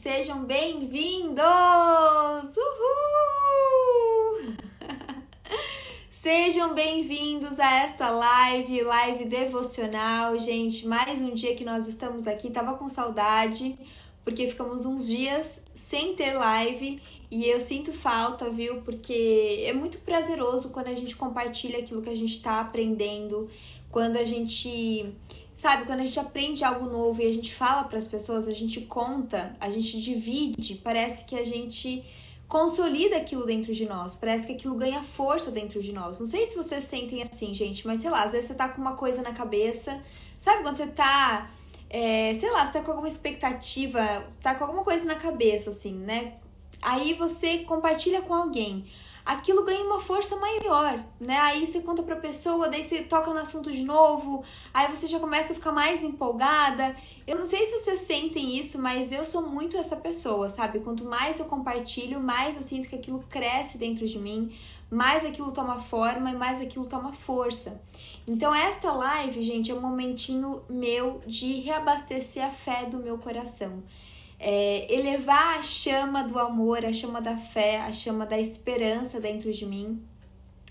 sejam bem-vindos! Uhul! Sejam bem-vindos a esta live devocional, gente. Mais um dia que nós estamos aqui, tava com saudade, porque ficamos uns dias sem ter live e eu sinto falta, viu? Porque é muito prazeroso quando a gente compartilha aquilo que a gente tá aprendendo, quando a gente, sabe, quando a gente aprende algo novo e a gente fala para as pessoas, a gente conta, a gente divide, parece que a gente consolida aquilo dentro de nós, parece que aquilo ganha força dentro de nós. Não sei se vocês sentem assim, gente, mas sei lá, às vezes você tá com uma coisa na cabeça, sabe quando você tá, sei lá, você tá com alguma expectativa, tá com alguma coisa na cabeça, assim, né? Aí você compartilha com alguém, aquilo ganha uma força maior, né? Aí você conta pra pessoa, daí você toca no assunto de novo, aí você já começa a ficar mais empolgada. Eu não sei se vocês sentem isso, mas eu sou muito essa pessoa, sabe? Quanto mais eu compartilho, mais eu sinto que aquilo cresce dentro de mim, mais aquilo toma forma e mais aquilo toma força. Então esta live, gente, é um momentinho meu de reabastecer a fé do meu coração. Elevar a chama do amor, a chama da fé, a chama da esperança dentro de mim.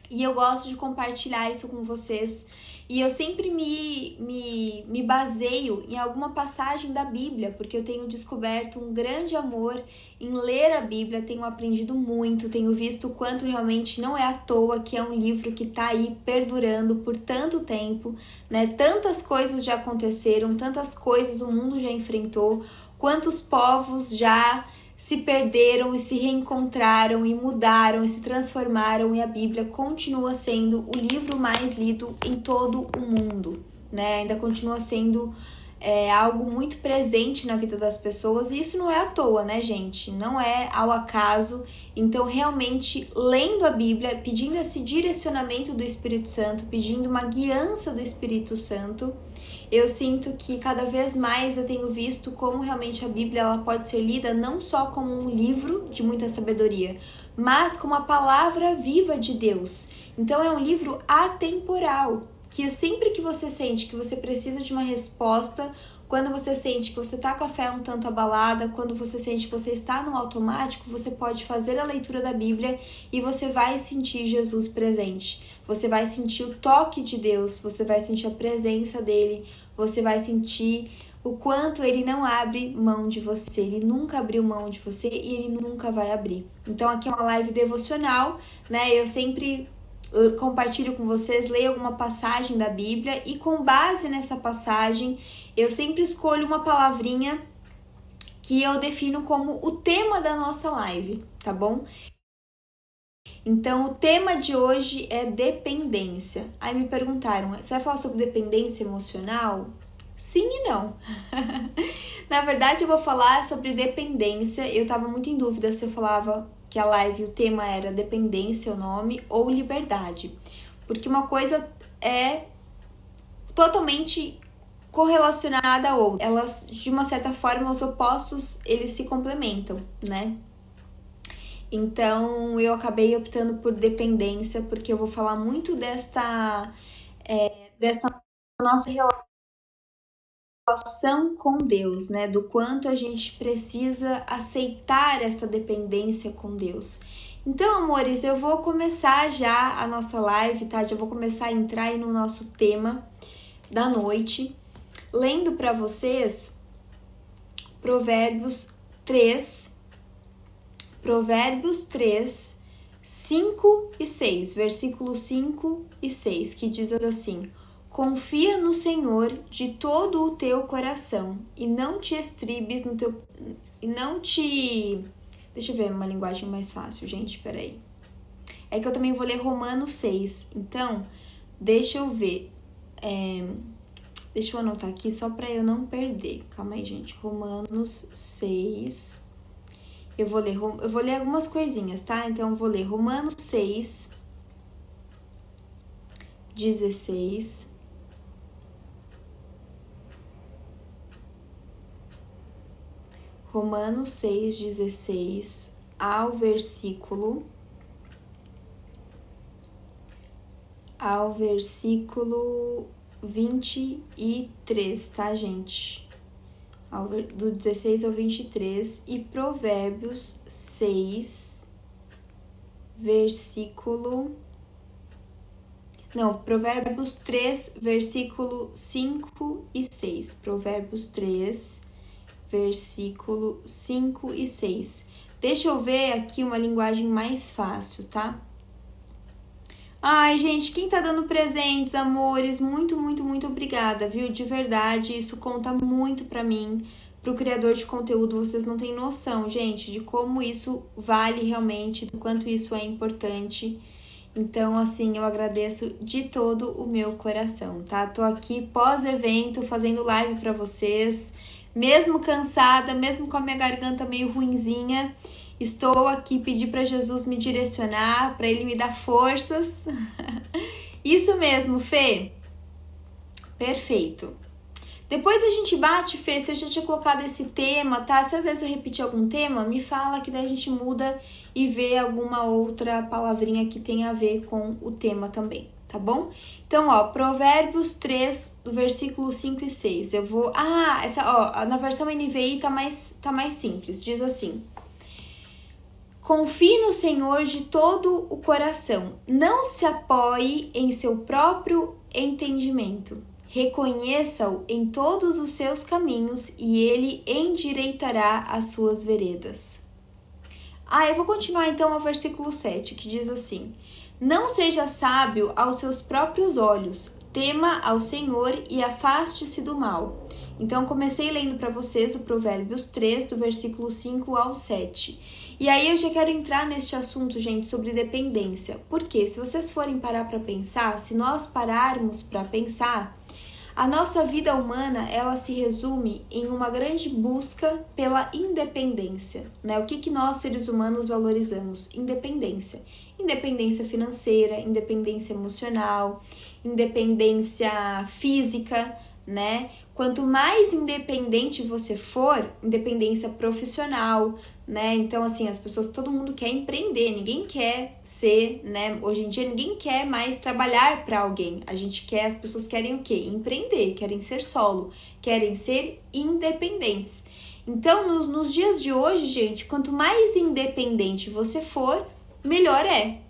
E eu gosto de compartilhar isso com vocês. E eu sempre me baseio em alguma passagem da Bíblia, porque eu tenho descoberto um grande amor em ler a Bíblia, tenho aprendido muito, tenho visto o quanto realmente não é à toa que é um livro que está aí perdurando por tanto tempo, né? Tantas coisas já aconteceram, tantas coisas o mundo já enfrentou, quantos povos já se perderam e se reencontraram e mudaram e se transformaram, e a Bíblia continua sendo o livro mais lido em todo o mundo, né? Ainda continua sendo algo muito presente na vida das pessoas, e isso não é à toa, né, gente? Não é ao acaso. Então, realmente, lendo a Bíblia, pedindo esse direcionamento do Espírito Santo, pedindo uma guiança do Espírito Santo, eu sinto que cada vez mais eu tenho visto como realmente a Bíblia ela pode ser lida não só como um livro de muita sabedoria, mas como a palavra viva de Deus. Então é um livro atemporal, que sempre que você sente que você precisa de uma resposta, quando você sente que você está com a fé um tanto abalada, quando você sente que você está no automático, você pode fazer a leitura da Bíblia e você vai sentir Jesus presente. Você vai sentir o toque de Deus, você vai sentir a presença dele, você vai sentir o quanto ele não abre mão de você, ele nunca abriu mão de você e ele nunca vai abrir. Então aqui é uma live devocional, né? Eu sempre compartilho com vocês, leio alguma passagem da Bíblia e com base nessa passagem eu sempre escolho uma palavrinha que eu defino como o tema da nossa live, tá bom? Então, o tema de hoje é dependência. Aí me perguntaram, você vai falar sobre dependência emocional? Sim e não. Na verdade, eu vou falar sobre dependência. Eu tava muito em dúvida se eu falava que a live, o tema era dependência, o nome, ou liberdade. Porque uma coisa é totalmente correlacionada à outra. Elas, de uma certa forma, os opostos, eles se complementam, né? Então, eu acabei optando por dependência, porque eu vou falar muito desta nossa relação com Deus, né? Do quanto a gente precisa aceitar esta dependência com Deus. Então, amores, eu vou começar já a nossa live, tá? Já vou começar a entrar aí no nosso tema da noite, lendo para vocês Provérbios 3, 5 e 6, versículos 5 e 6, que diz assim: confia no Senhor de todo o teu coração e não te estribes no teu... E não te... Deixa eu ver uma linguagem mais fácil, gente, peraí. É que eu também vou ler Romanos 6, então deixa eu ver. Deixa eu anotar aqui só para eu não perder. Calma aí, gente. Romanos 6... Eu vou ler algumas coisinhas, tá? Então, eu vou ler Romanos 6, 16. Romanos 6, 16 ao versículo 23, tá, gente? do 16 ao 23, e Provérbios 6, Provérbios 3, versículo 5 e 6. Provérbios 3, versículo 5 e 6. Deixa eu ver aqui uma linguagem mais fácil, tá? Ai, gente, quem tá dando presentes, amores, muito, muito, muito obrigada, viu? De verdade, isso conta muito pra mim, pro criador de conteúdo. Vocês não têm noção, gente, de como isso vale realmente, do quanto isso é importante. Então, assim, eu agradeço de todo o meu coração, tá? Tô aqui pós-evento, fazendo live pra vocês, mesmo cansada, mesmo com a minha garganta meio ruinzinha. Estou aqui, pedi para Jesus me direcionar, para Ele me dar forças. Isso mesmo, Fê. Perfeito. Depois a gente bate, Fê, se eu já tinha colocado esse tema, tá? Se às vezes eu repetir algum tema, me fala que daí a gente muda e vê alguma outra palavrinha que tenha a ver com o tema também, tá bom? Então, ó, Provérbios 3, do versículo 5 e 6. Eu vou... na versão NVI tá mais simples. Diz assim: confie no Senhor de todo o coração. Não se apoie em seu próprio entendimento. Reconheça-o em todos os seus caminhos e ele endireitará as suas veredas. Eu vou continuar então ao versículo 7, que diz assim: não seja sábio aos seus próprios olhos, tema ao Senhor e afaste-se do mal. Então, comecei lendo para vocês o Provérbios 3, do versículo 5 ao 7. E aí eu já quero entrar neste assunto, gente, sobre dependência. Porque se vocês forem parar para pensar, se nós pararmos para pensar, a nossa vida humana, ela se resume em uma grande busca pela independência, né? O que nós, seres humanos, valorizamos? Independência. Independência financeira, independência emocional, independência física, né? Quanto mais independente você for, independência profissional, né? Então, assim, todo mundo quer empreender, ninguém quer ser, né? Hoje em dia, ninguém quer mais trabalhar para alguém. As pessoas querem o quê? Empreender, querem ser solo, querem ser independentes. Então, nos dias de hoje, gente, quanto mais independente você for, melhor é.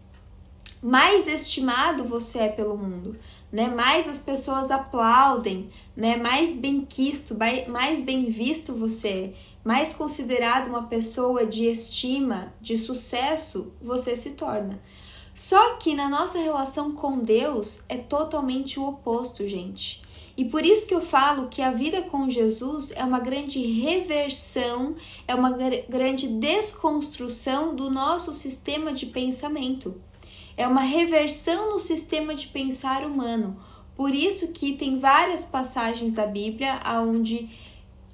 Mais estimado você é pelo mundo, né? Mais as pessoas aplaudem, né? Mais bem-quisto, mais bem visto você é, mais considerado uma pessoa de estima, de sucesso, você se torna. Só que na nossa relação com Deus é totalmente o oposto, gente. E por isso que eu falo que a vida com Jesus é uma grande reversão, é uma grande desconstrução do nosso sistema de pensamento. É uma reversão no sistema de pensar humano. Por isso que tem várias passagens da Bíblia onde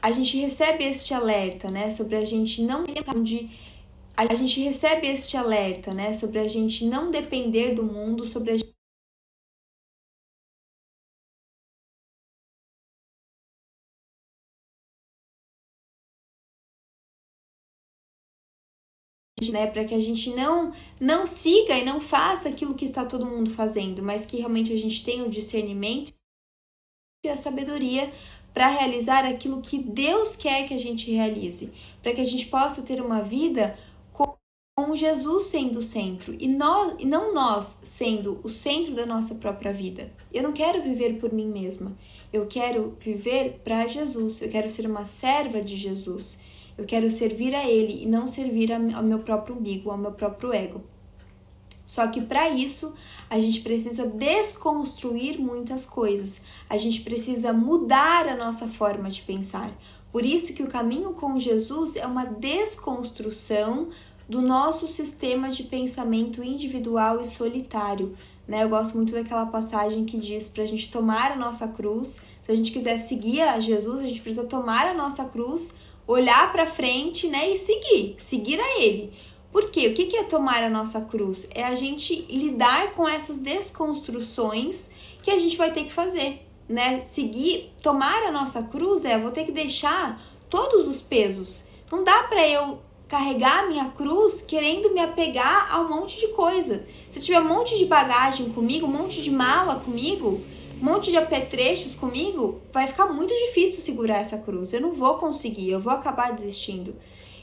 a gente recebe este alerta, né, sobre a gente não depender do mundo, sobre a gente, né, para que a gente não siga e não faça aquilo que está todo mundo fazendo, mas que realmente a gente tenha o discernimento e a sabedoria para realizar aquilo que Deus quer que a gente realize, para que a gente possa ter uma vida com Jesus sendo o centro e não nós sendo o centro da nossa própria vida. Eu não quero viver por mim mesma, eu quero viver para Jesus, eu quero ser uma serva de Jesus, eu quero servir a Ele e não servir ao meu próprio umbigo, ao meu próprio ego. Só que para isso, a gente precisa desconstruir muitas coisas. A gente precisa mudar a nossa forma de pensar. Por isso que o caminho com Jesus é uma desconstrução do nosso sistema de pensamento individual e solitário, né? Eu gosto muito daquela passagem que diz para a gente tomar a nossa cruz. Se a gente quiser seguir a Jesus, a gente precisa tomar a nossa cruz, olhar para frente, né? E seguir a Ele. Por quê? O que é tomar a nossa cruz? É a gente lidar com essas desconstruções que a gente vai ter que fazer, né? Tomar a nossa cruz eu vou ter que deixar todos os pesos. Não dá para eu carregar a minha cruz querendo me apegar a um monte de coisa. Se eu tiver um monte de bagagem comigo, um monte de mala comigo, um monte de apetrechos comigo, vai ficar muito difícil segurar essa cruz. Eu não vou conseguir, eu vou acabar desistindo.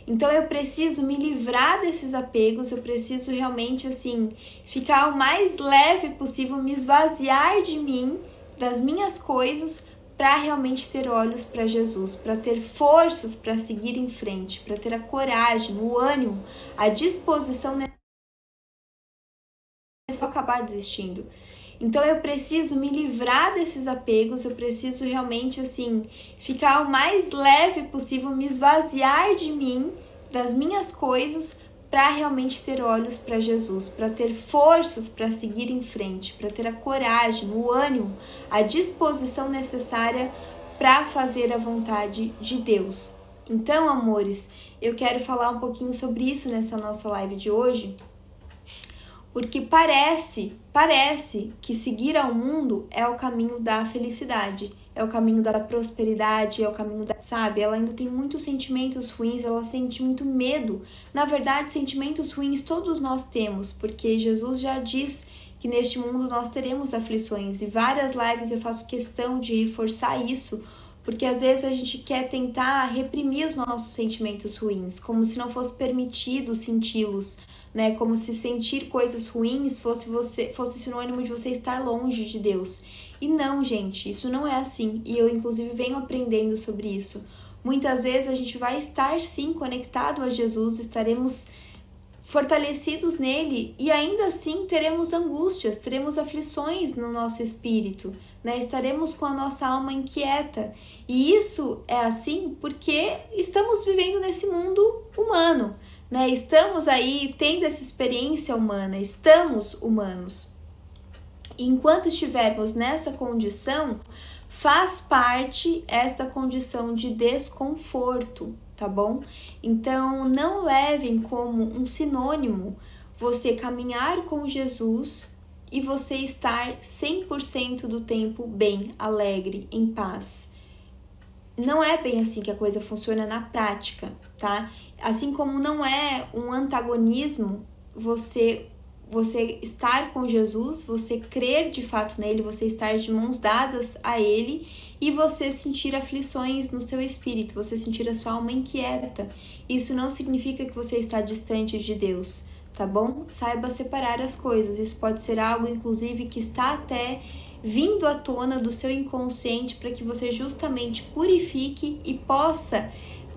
Então eu preciso me livrar desses apegos, eu preciso realmente assim ficar o mais leve possível, me esvaziar de mim, das minhas coisas, para realmente ter olhos para Jesus, para ter forças para seguir em frente, para ter a coragem, o ânimo, a disposição necessária para acabar desistindo. Então eu preciso me livrar desses apegos, eu preciso realmente assim ficar o mais leve possível, me esvaziar de mim, das minhas coisas, para realmente ter olhos para Jesus, para ter forças para seguir em frente, para ter a coragem, o ânimo, a disposição necessária para fazer a vontade de Deus. Então, amores, eu quero falar um pouquinho sobre isso nessa nossa live de hoje, porque parece que seguir ao mundo é o caminho da felicidade, é o caminho da prosperidade, é o caminho da, sabe? Ela ainda tem muitos sentimentos ruins, ela sente muito medo. Na verdade, sentimentos ruins todos nós temos, porque Jesus já diz que neste mundo nós teremos aflições, e várias lives eu faço questão de reforçar isso, porque às vezes a gente quer tentar reprimir os nossos sentimentos ruins, como se não fosse permitido senti-los, né? Como se sentir coisas ruins fosse sinônimo de você estar longe de Deus. E não, gente, isso não é assim. E eu, inclusive, venho aprendendo sobre isso. Muitas vezes a gente vai estar, sim, conectado a Jesus, estaremos fortalecidos nele e ainda assim teremos angústias, teremos aflições no nosso espírito, né? Estaremos com a nossa alma inquieta. E isso é assim porque estamos vivendo nesse mundo humano, né? Estamos aí tendo essa experiência humana, estamos humanos. E enquanto estivermos nessa condição, faz parte esta condição de desconforto, tá bom? Então, não levem como um sinônimo você caminhar com Jesus e você estar 100% do tempo bem, alegre, em paz. Não é bem assim que a coisa funciona na prática, tá? Assim como não é um antagonismo você estar com Jesus, você crer de fato nele, você estar de mãos dadas a ele e você sentir aflições no seu espírito, você sentir a sua alma inquieta. Isso não significa que você está distante de Deus, tá bom? Saiba separar as coisas. Isso pode ser algo, inclusive, que está até vindo à tona do seu inconsciente para que você justamente purifique e possa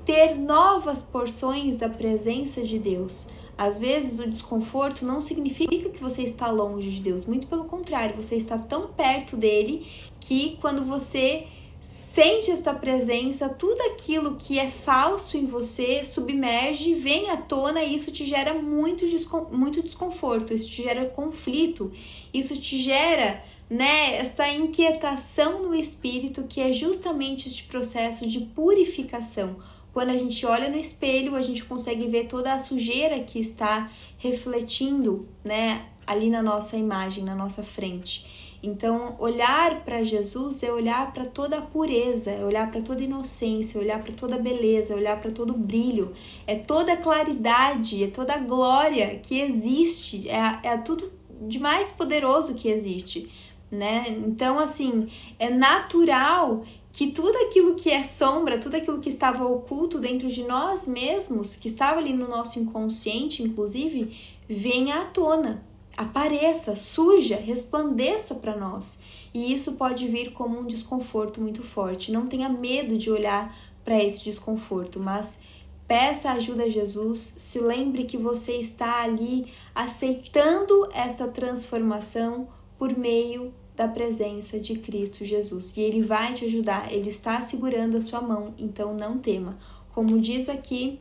ter novas porções da presença de Deus. Às vezes o desconforto não significa que você está longe de Deus, muito pelo contrário, você está tão perto dele que quando você sente esta presença, tudo aquilo que é falso em você submerge, vem à tona e isso te gera muito desconforto, isso te gera conflito, isso te gera, né, esta inquietação no espírito, que é justamente este processo de purificação. Quando a gente olha no espelho, a gente consegue ver toda a sujeira que está refletindo, né, ali na nossa imagem, na nossa frente. Então, olhar para Jesus é olhar para toda a pureza, é olhar para toda a inocência, é olhar para toda a beleza, é olhar para todo o brilho, é toda a claridade, é toda a glória que existe, é tudo de mais poderoso que existe, né? Então, assim, é natural que tudo aquilo que é sombra, tudo aquilo que estava oculto dentro de nós mesmos, que estava ali no nosso inconsciente, inclusive, venha à tona, apareça, surja, resplandeça para nós. E isso pode vir como um desconforto muito forte. Não tenha medo de olhar para esse desconforto, mas peça ajuda a Jesus, se lembre que você está ali aceitando esta transformação por meio da presença de Cristo Jesus. E Ele vai te ajudar, Ele está segurando a sua mão, então não tema. Como diz aqui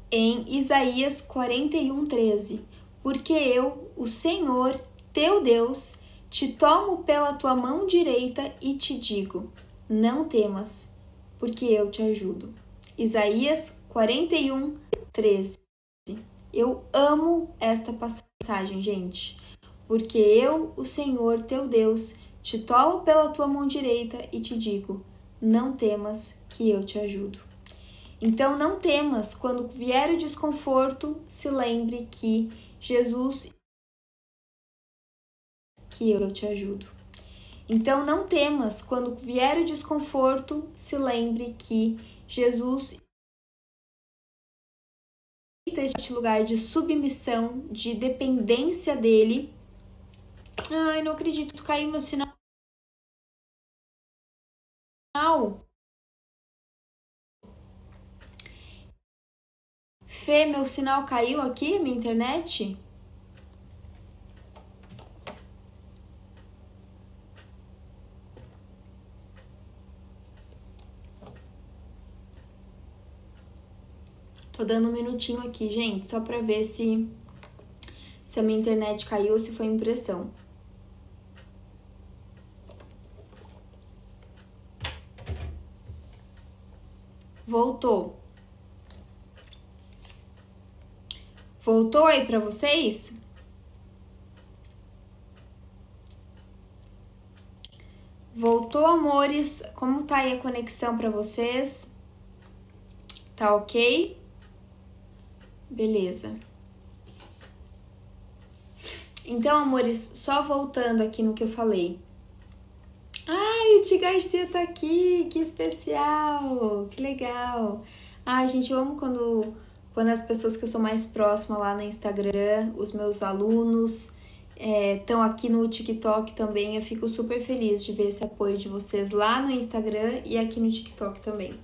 em Isaías 41:13, porque eu, o Senhor, teu Deus, te tomo pela tua mão direita e te digo, não temas, porque eu te ajudo. Isaías 41:13. Eu amo esta passagem, gente. Porque eu, o Senhor, teu Deus, te tomo pela tua mão direita e te digo, não temas que eu te ajudo. Então não temas, quando vier o desconforto, se lembre que Jesus, que eu te ajudo. Então não temas, quando vier o desconforto, se lembre que Jesus este lugar de submissão, de dependência dele. Ai, não acredito, caiu meu sinal. Fê, meu sinal caiu aqui, minha internet? Tô dando um minutinho aqui, gente, só pra ver se a minha internet caiu ou se foi impressão. Voltou. Voltou aí pra vocês? Voltou, amores? Como tá aí a conexão pra vocês? Tá ok? Beleza. Então, amores, só voltando aqui no que eu falei. Ai, o Ti Garcia tá aqui, que especial, que legal. Ai, gente, eu amo quando as pessoas que eu sou mais próxima lá no Instagram, os meus alunos, estão aqui no TikTok também. Eu fico super feliz de ver esse apoio de vocês lá no Instagram e aqui no TikTok também.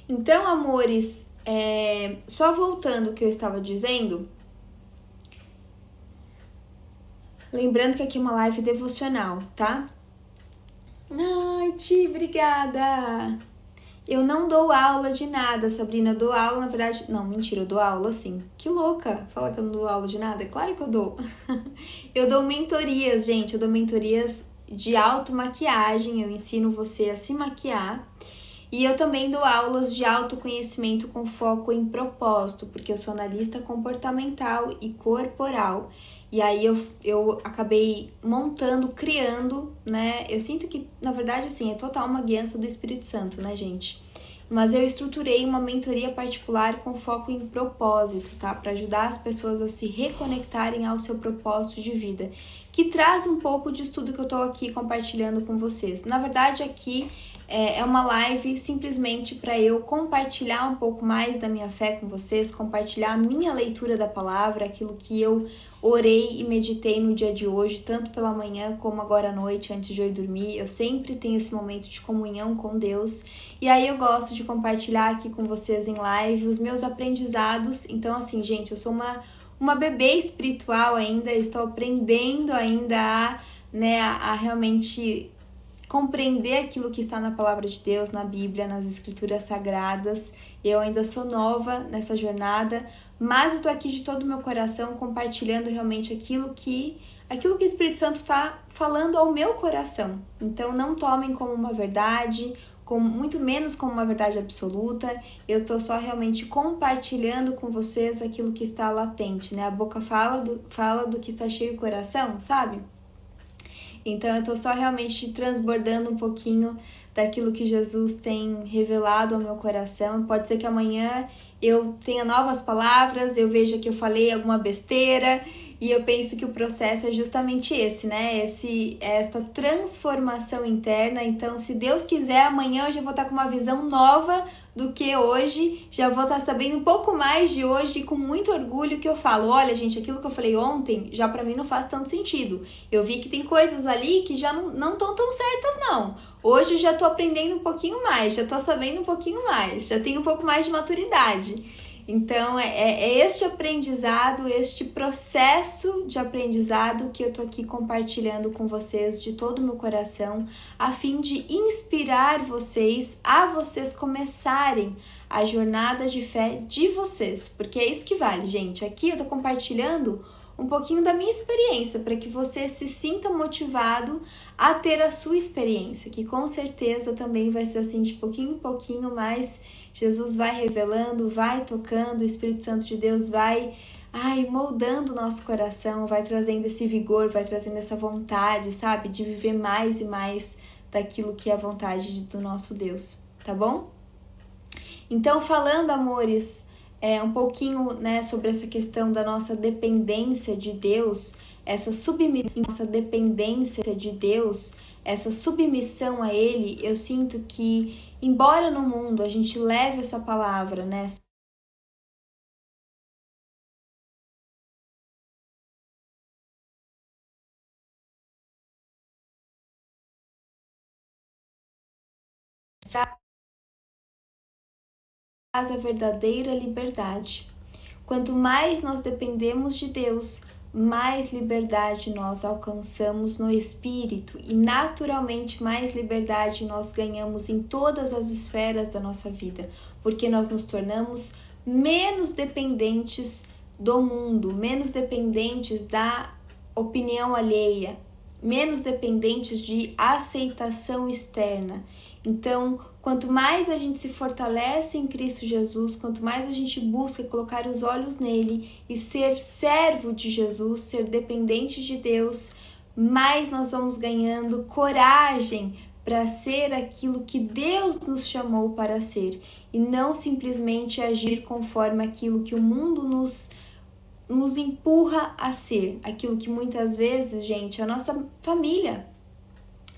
Então, amores, só voltando o que eu estava dizendo, lembrando que aqui é uma live devocional, tá? Ai, Ti, obrigada! Eu não dou aula de nada, Sabrina. Eu dou aula, na verdade... Não, mentira, eu dou aula sim. Que louca! Falar que eu não dou aula de nada? Claro que eu dou. Eu dou mentorias, gente. Eu dou mentorias de automaquiagem. Eu ensino você a se maquiar. E eu também dou aulas de autoconhecimento com foco em propósito, porque eu sou analista comportamental e corporal. E aí eu acabei montando, criando, né? Eu sinto que, na verdade, assim, é total uma guiança do Espírito Santo, né, gente? Mas eu estruturei uma mentoria particular com foco em propósito, tá? Para ajudar as pessoas a se reconectarem ao seu propósito de vida, que traz um pouco de tudo que eu tô aqui compartilhando com vocês. Na verdade, aqui é uma live simplesmente para eu compartilhar um pouco mais da minha fé com vocês, compartilhar a minha leitura da palavra, aquilo que eu orei e meditei no dia de hoje, tanto pela manhã como agora à noite, antes de eu ir dormir. Eu sempre tenho esse momento de comunhão com Deus. E aí eu gosto de compartilhar aqui com vocês em live os meus aprendizados. Então, assim, gente, eu sou uma bebê espiritual ainda, estou aprendendo ainda a realmente compreender aquilo que está na palavra de Deus, na Bíblia, nas escrituras sagradas. Eu ainda sou nova nessa jornada, mas eu tô aqui de todo o meu coração compartilhando realmente aquilo que o Espírito Santo está falando ao meu coração. Então não tomem como uma verdade, muito menos como uma verdade absoluta. Eu tô só realmente compartilhando com vocês aquilo que está latente, né? A boca fala do que está cheio o coração, sabe? Então eu tô só realmente transbordando um pouquinho daquilo que Jesus tem revelado ao meu coração. Pode ser que amanhã eu tenha novas palavras, eu veja que eu falei alguma besteira e eu penso que o processo é justamente esse, né? Esta transformação interna. Então, se Deus quiser, amanhã eu já vou estar com uma visão nova do que hoje, já vou estar sabendo um pouco mais de hoje e com muito orgulho que eu falo, olha gente, aquilo que eu falei ontem já pra mim não faz tanto sentido. Eu vi que tem coisas ali que já não estão tão certas não. Hoje eu já tô aprendendo um pouquinho mais, já tô sabendo um pouquinho mais, já tenho um pouco mais de maturidade. Então, é este aprendizado, este processo de aprendizado que eu tô aqui compartilhando com vocês de todo o meu coração, a fim de inspirar vocês a vocês começarem a jornada de fé de vocês, porque é isso que vale, gente. Aqui eu tô compartilhando um pouquinho da minha experiência, para que você se sinta motivado a ter a sua experiência, que com certeza também vai ser assim de pouquinho em pouquinho, mas Jesus vai revelando, vai tocando, o Espírito Santo de Deus vai moldando o nosso coração, vai trazendo esse vigor, vai trazendo essa vontade, sabe, de viver mais e mais daquilo que é a vontade do nosso Deus, tá bom? Então, falando, amores, um pouquinho, né, sobre essa questão da nossa dependência de Deus, essa submissão, essa dependência de Deus, essa submissão a Ele, eu sinto que, embora no mundo a gente leve essa palavra, né? Traz a verdadeira liberdade. Quanto mais nós dependemos de Deus, mais liberdade nós alcançamos no espírito e naturalmente mais liberdade nós ganhamos em todas as esferas da nossa vida, porque nós nos tornamos menos dependentes do mundo, menos dependentes da opinião alheia, menos dependentes de aceitação externa. Então, quanto mais a gente se fortalece em Cristo Jesus, quanto mais a gente busca colocar os olhos nele e ser servo de Jesus, ser dependente de Deus, mais nós vamos ganhando coragem para ser aquilo que Deus nos chamou para ser e não simplesmente agir conforme aquilo que o mundo nos empurra a ser, aquilo que muitas vezes, gente, a nossa família,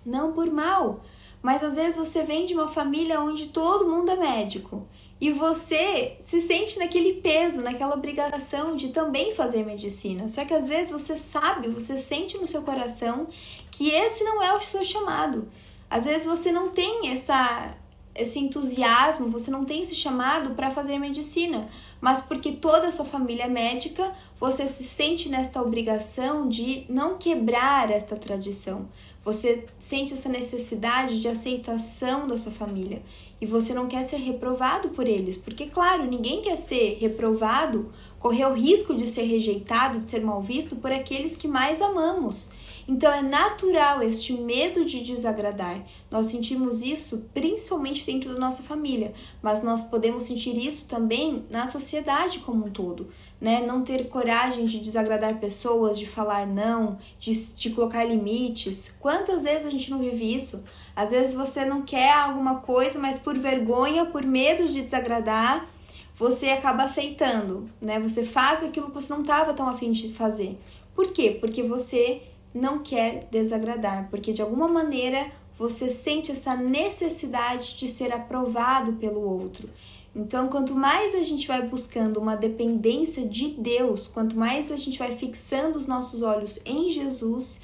não por mal, mas às vezes você vem de uma família onde todo mundo é médico e você se sente naquele peso, naquela obrigação de também fazer medicina. Só que às vezes você sabe, você sente no seu coração que esse não é o seu chamado. Às vezes você não tem esse entusiasmo, você não tem esse chamado para fazer medicina, mas porque toda a sua família é médica, você se sente nesta obrigação de não quebrar esta tradição. Você sente essa necessidade de aceitação da sua família e você não quer ser reprovado por eles, porque, claro, ninguém quer ser reprovado, correr o risco de ser rejeitado, de ser mal visto por aqueles que mais amamos. Então é natural este medo de desagradar. Nós sentimos isso principalmente dentro da nossa família, mas nós podemos sentir isso também na sociedade como um todo, né? Não ter coragem de desagradar pessoas, de falar não, de colocar limites. Quantas vezes a gente não vive isso? Às vezes você não quer alguma coisa, mas por vergonha, por medo de desagradar, você acaba aceitando, né? Você faz aquilo que você não estava tão afim de fazer. Por quê? Porque você não quer desagradar, porque de alguma maneira você sente essa necessidade de ser aprovado pelo outro. Então, quanto mais a gente vai buscando uma dependência de Deus, quanto mais a gente vai fixando os nossos olhos em Jesus,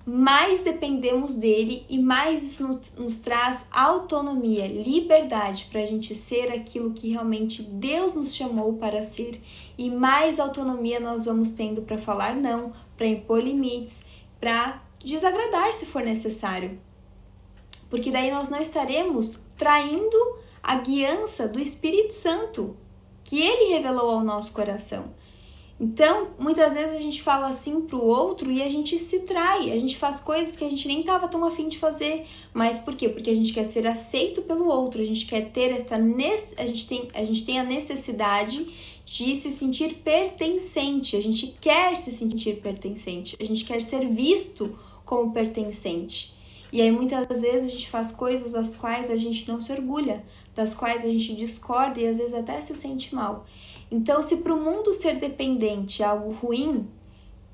mais dependemos dele e mais isso nos traz autonomia, liberdade para a gente ser aquilo que realmente Deus nos chamou para ser, e mais autonomia nós vamos tendo para falar não, para impor limites, para desagradar se for necessário. Porque daí nós não estaremos traindo a guiança do Espírito Santo, que ele revelou ao nosso coração. Então, muitas vezes a gente fala assim pro outro e a gente se trai, a gente faz coisas que a gente nem estava tão afim de fazer. Mas por quê? Porque a gente quer ser aceito pelo outro, a gente quer ter a gente tem a necessidade de se sentir pertencente, a gente quer se sentir pertencente, a gente quer ser visto como pertencente. E aí muitas vezes a gente faz coisas das quais a gente não se orgulha, das quais a gente discorda e às vezes até se sente mal. Então, se para o mundo ser dependente é algo ruim,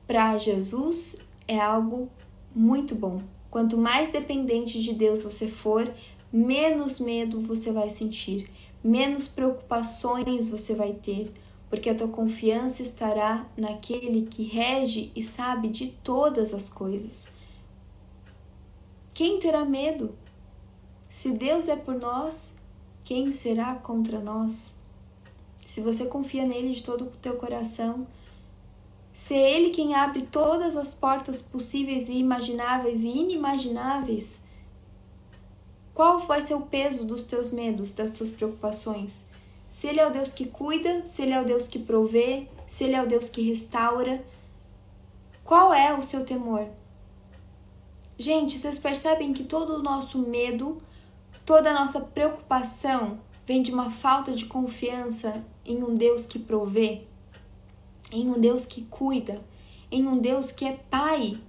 para Jesus é algo muito bom. Quanto mais dependente de Deus você for, menos medo você vai sentir, menos preocupações você vai ter, porque a tua confiança estará naquele que rege e sabe de todas as coisas. Quem terá medo? Se Deus é por nós, quem será contra nós? Se você confia nele de todo o teu coração, se é ele quem abre todas as portas possíveis e imagináveis e inimagináveis, qual vai ser o peso dos teus medos, das tuas preocupações? Se ele é o Deus que cuida, se ele é o Deus que provê, se ele é o Deus que restaura, qual é o seu temor? Gente, vocês percebem que todo o nosso medo, toda a nossa preocupação vem de uma falta de confiança em um Deus que provê, em um Deus que cuida, em um Deus que é Pai.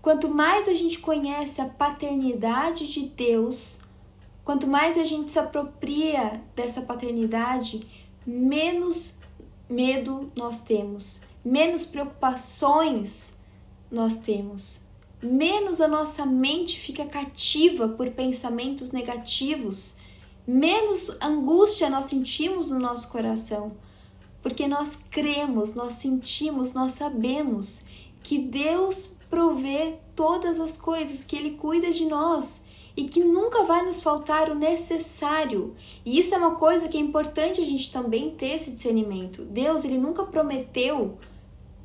Quanto mais a gente conhece a paternidade de Deus, quanto mais a gente se apropria dessa paternidade, menos medo nós temos, menos preocupações nós temos, menos a nossa mente fica cativa por pensamentos negativos, menos angústia nós sentimos no nosso coração, porque nós cremos, nós sentimos, nós sabemos que Deus provê todas as coisas, que Ele cuida de nós e que nunca vai nos faltar o necessário. E isso é uma coisa que é importante a gente também ter esse discernimento. Deus, Ele nunca prometeu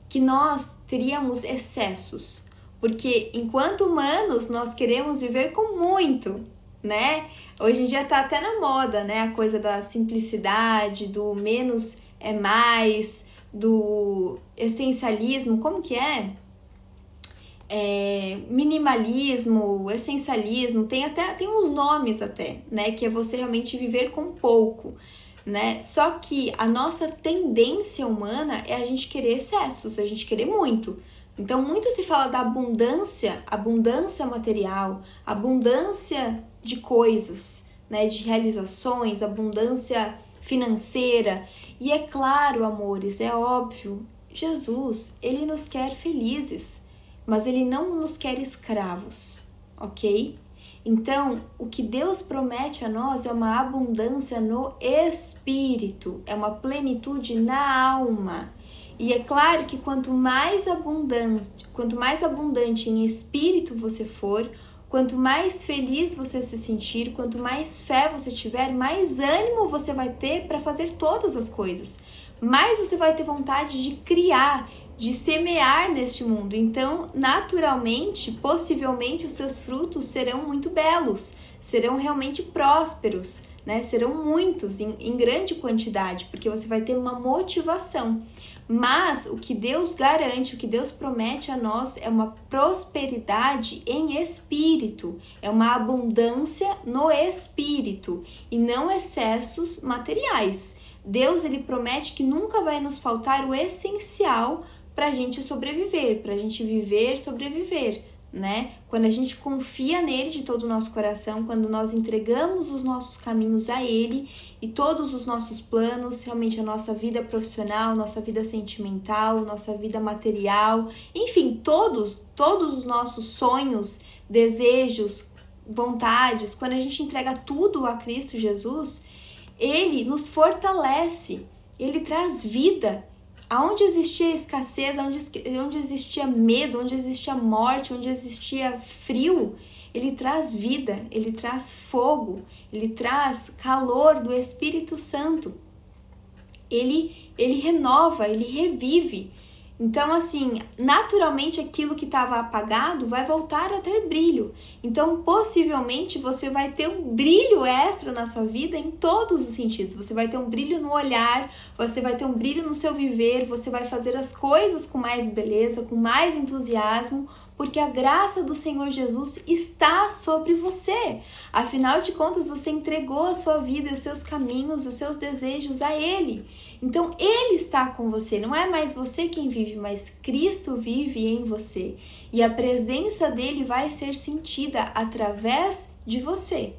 que nós teríamos excessos, porque enquanto humanos nós queremos viver com muito, né? Hoje em dia tá até na moda, né? A coisa da simplicidade, do menos é mais, do essencialismo, como que é? Minimalismo, essencialismo, tem uns nomes até, né? Que é você realmente viver com pouco, né? Só que a nossa tendência humana é a gente querer excessos, a gente querer muito. Então, muito se fala da abundância material, abundância de coisas, né? De realizações, abundância financeira. E é claro, amores, é óbvio, Jesus, Ele nos quer felizes, mas Ele não nos quer escravos, ok? Então, o que Deus promete a nós é uma abundância no espírito, é uma plenitude na alma. E é claro que quanto mais abundante em espírito você for, quanto mais feliz você se sentir, quanto mais fé você tiver, mais ânimo você vai ter para fazer todas as coisas. Mais você vai ter vontade de criar, de semear neste mundo. Então, naturalmente, possivelmente, os seus frutos serão muito belos, serão realmente prósperos, né? Serão muitos, em grande quantidade, porque você vai ter uma motivação. Mas o que Deus garante, o que Deus promete a nós é uma prosperidade em espírito, é uma abundância no espírito e não excessos materiais. Deus, ele promete que nunca vai nos faltar o essencial para a gente sobreviver, para a gente viver, sobreviver, né? Quando a gente confia nele de todo o nosso coração, quando nós entregamos os nossos caminhos a ele e todos os nossos planos, realmente a nossa vida profissional, nossa vida sentimental, nossa vida material, enfim, todos os nossos sonhos, desejos, vontades, quando a gente entrega tudo a Cristo Jesus, ele nos fortalece, ele traz vida. Aonde existia escassez, onde existia medo, onde existia morte, onde existia frio, ele traz vida, ele traz fogo, ele traz calor do Espírito Santo. Ele renova, ele revive. Então, assim, naturalmente aquilo que estava apagado vai voltar a ter brilho. Então, possivelmente, você vai ter um brilho extra na sua vida em todos os sentidos. Você vai ter um brilho no olhar, você vai ter um brilho no seu viver, você vai fazer as coisas com mais beleza, com mais entusiasmo, porque a graça do Senhor Jesus está sobre você. Afinal de contas, você entregou a sua vida, os seus caminhos, os seus desejos a Ele. Então, Ele está com você. Não é mais você quem vive, mas Cristo vive em você. E a presença dEle vai ser sentida através de você.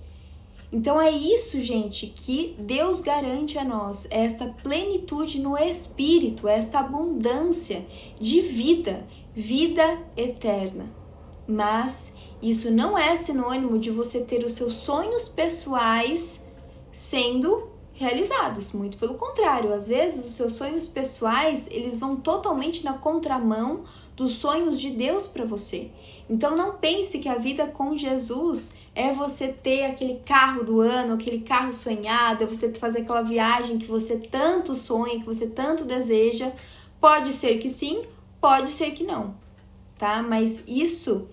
Então, é isso, gente, que Deus garante a nós. Esta plenitude no Espírito, esta abundância de vida eterna. Mas isso não é sinônimo de você ter os seus sonhos pessoais sendo realizados, muito pelo contrário, às vezes os seus sonhos pessoais, eles vão totalmente na contramão dos sonhos de Deus para você. Então não pense que a vida com Jesus é você ter aquele carro do ano, aquele carro sonhado, é você fazer aquela viagem que você tanto sonha, que você tanto deseja. Pode ser que sim, pode ser que não, tá? Mas isso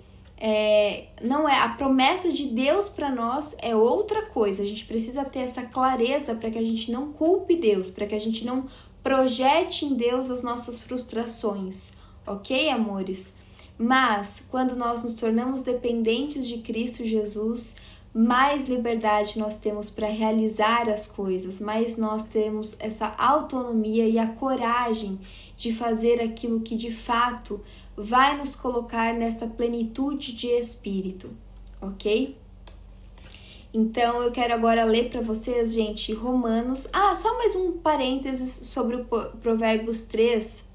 não é, a promessa de Deus para nós é outra coisa. A gente precisa ter essa clareza para que a gente não culpe Deus, para que a gente não projete em Deus as nossas frustrações, ok, amores? Mas quando nós nos tornamos dependentes de Cristo Jesus, mais liberdade nós temos para realizar as coisas, mais nós temos essa autonomia e a coragem de fazer aquilo que de fato vai nos colocar nesta plenitude de espírito, ok? Então, eu quero agora ler para vocês, gente, Romanos... só mais um parênteses sobre o Provérbios 3.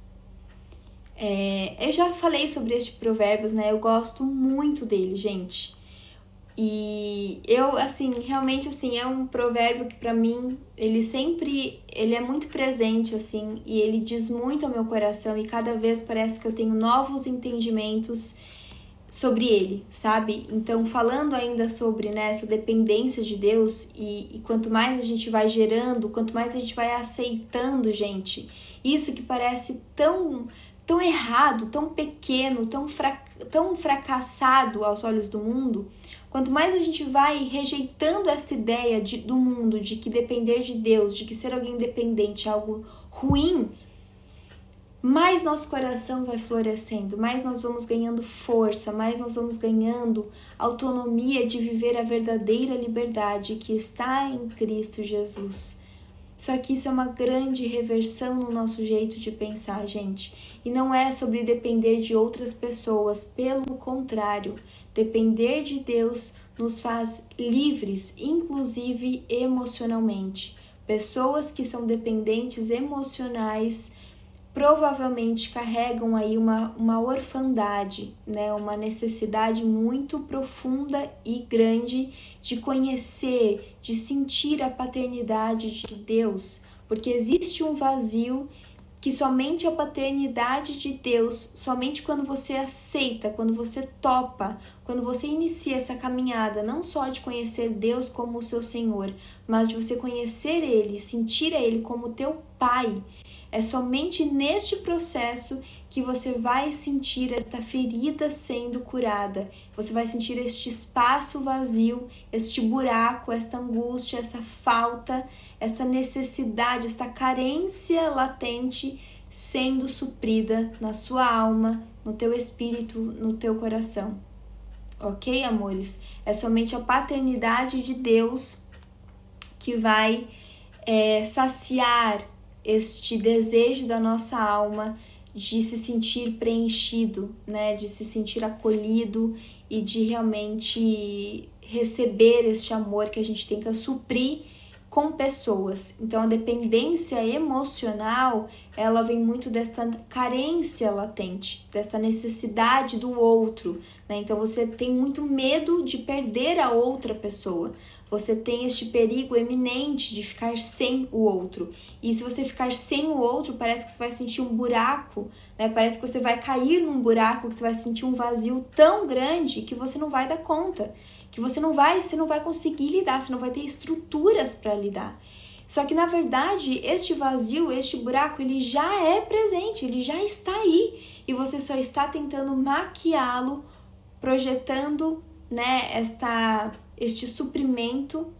Eu já falei sobre este provérbios, né? Eu gosto muito dele, gente. E eu, assim, realmente, assim, é um provérbio que pra mim, ele é muito presente, assim, e ele diz muito ao meu coração e cada vez parece que eu tenho novos entendimentos sobre ele, sabe? Então, falando ainda sobre, né, essa dependência de Deus e quanto mais a gente vai gerando, quanto mais a gente vai aceitando, gente, isso que parece tão errado, tão pequeno, tão fracassado aos olhos do mundo, quanto mais a gente vai rejeitando essa ideia do mundo, de que depender de Deus, de que ser alguém independente é algo ruim, mais nosso coração vai florescendo, mais nós vamos ganhando força, mais nós vamos ganhando autonomia de viver a verdadeira liberdade que está em Cristo Jesus. Só que isso é uma grande reversão no nosso jeito de pensar, gente. E não é sobre depender de outras pessoas, pelo contrário, depender de Deus nos faz livres, inclusive emocionalmente. Pessoas que são dependentes emocionais provavelmente carregam aí uma orfandade, né? Uma necessidade muito profunda e grande de conhecer, de sentir a paternidade de Deus, porque existe um vazio que somente a paternidade de Deus, somente quando você aceita, quando você topa, quando você inicia essa caminhada, não só de conhecer Deus como o seu Senhor, mas de você conhecer Ele, sentir a Ele como teu Pai. É somente neste processo que você vai sentir esta ferida sendo curada. Você vai sentir este espaço vazio, este buraco, esta angústia, essa falta, essa necessidade, esta carência latente sendo suprida na sua alma, no teu espírito, no teu coração. Ok, amores? É somente a paternidade de Deus que vai saciar este desejo da nossa alma de se sentir preenchido, né? De se sentir acolhido e de realmente receber este amor que a gente tenta suprir com pessoas. Então, a dependência emocional, ela vem muito desta carência latente, desta necessidade do outro, né? Então, você tem muito medo de perder a outra pessoa. Você tem este perigo eminente de ficar sem o outro. E se você ficar sem o outro, parece que você vai sentir um buraco, né? Parece que você vai cair num buraco, que você vai sentir um vazio tão grande que você não vai dar conta, que você não vai conseguir lidar, você não vai ter estruturas para lidar. Só que, na verdade, este vazio, este buraco, ele já é presente, ele já está aí. E você só está tentando maquiá-lo, projetando, né, este suprimento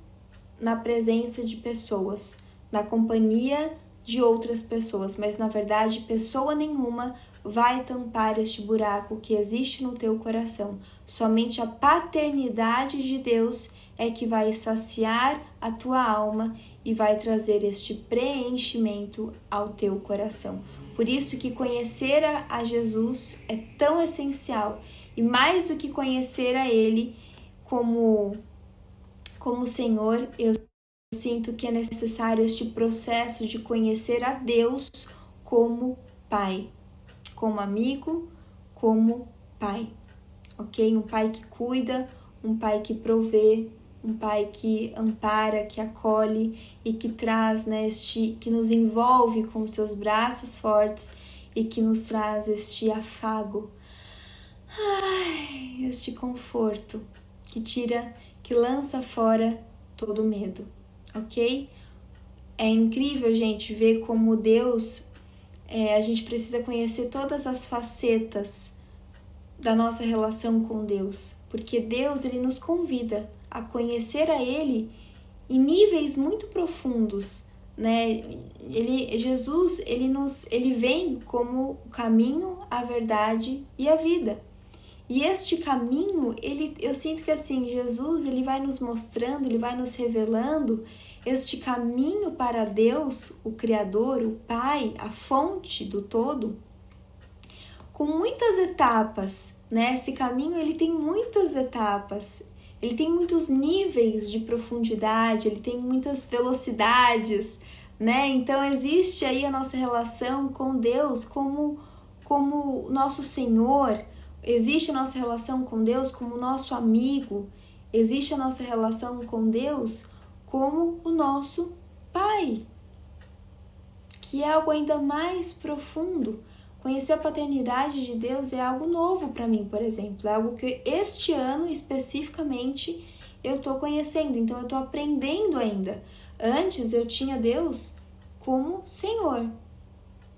na presença de pessoas, na companhia de outras pessoas, mas na verdade pessoa nenhuma vai tampar este buraco que existe no teu coração. Somente a paternidade de Deus é que vai saciar a tua alma e vai trazer este preenchimento ao teu coração. Por isso que conhecer a Jesus é tão essencial, e mais do que conhecer a Ele como Senhor, eu sinto que é necessário este processo de conhecer a Deus como Pai, como amigo, como Pai, ok? Um Pai que cuida, um Pai que provê, um Pai que ampara, que acolhe e que traz, né, que nos envolve com os seus braços fortes e que nos traz este afago, este conforto que lança fora todo medo, ok? É incrível, gente, ver como Deus, a gente precisa conhecer todas as facetas da nossa relação com Deus, porque Deus, ele nos convida a conhecer a Ele em níveis muito profundos, né? Jesus, ele vem como o caminho, a verdade e a vida. E este caminho, eu sinto que assim, Jesus, ele vai nos mostrando, ele vai nos revelando este caminho para Deus, o Criador, o Pai, a fonte do todo, com muitas etapas, né? Esse caminho, ele tem muitas etapas, ele tem muitos níveis de profundidade, ele tem muitas velocidades, né? Então, existe aí a nossa relação com Deus como como nosso Senhor, existe a nossa relação com Deus como nosso amigo, existe a nossa relação com Deus como o nosso Pai, que é algo ainda mais profundo. Conhecer a paternidade de Deus é algo novo para mim, por exemplo, é algo que este ano especificamente eu estou conhecendo, então eu estou aprendendo ainda. Antes eu tinha Deus como Senhor,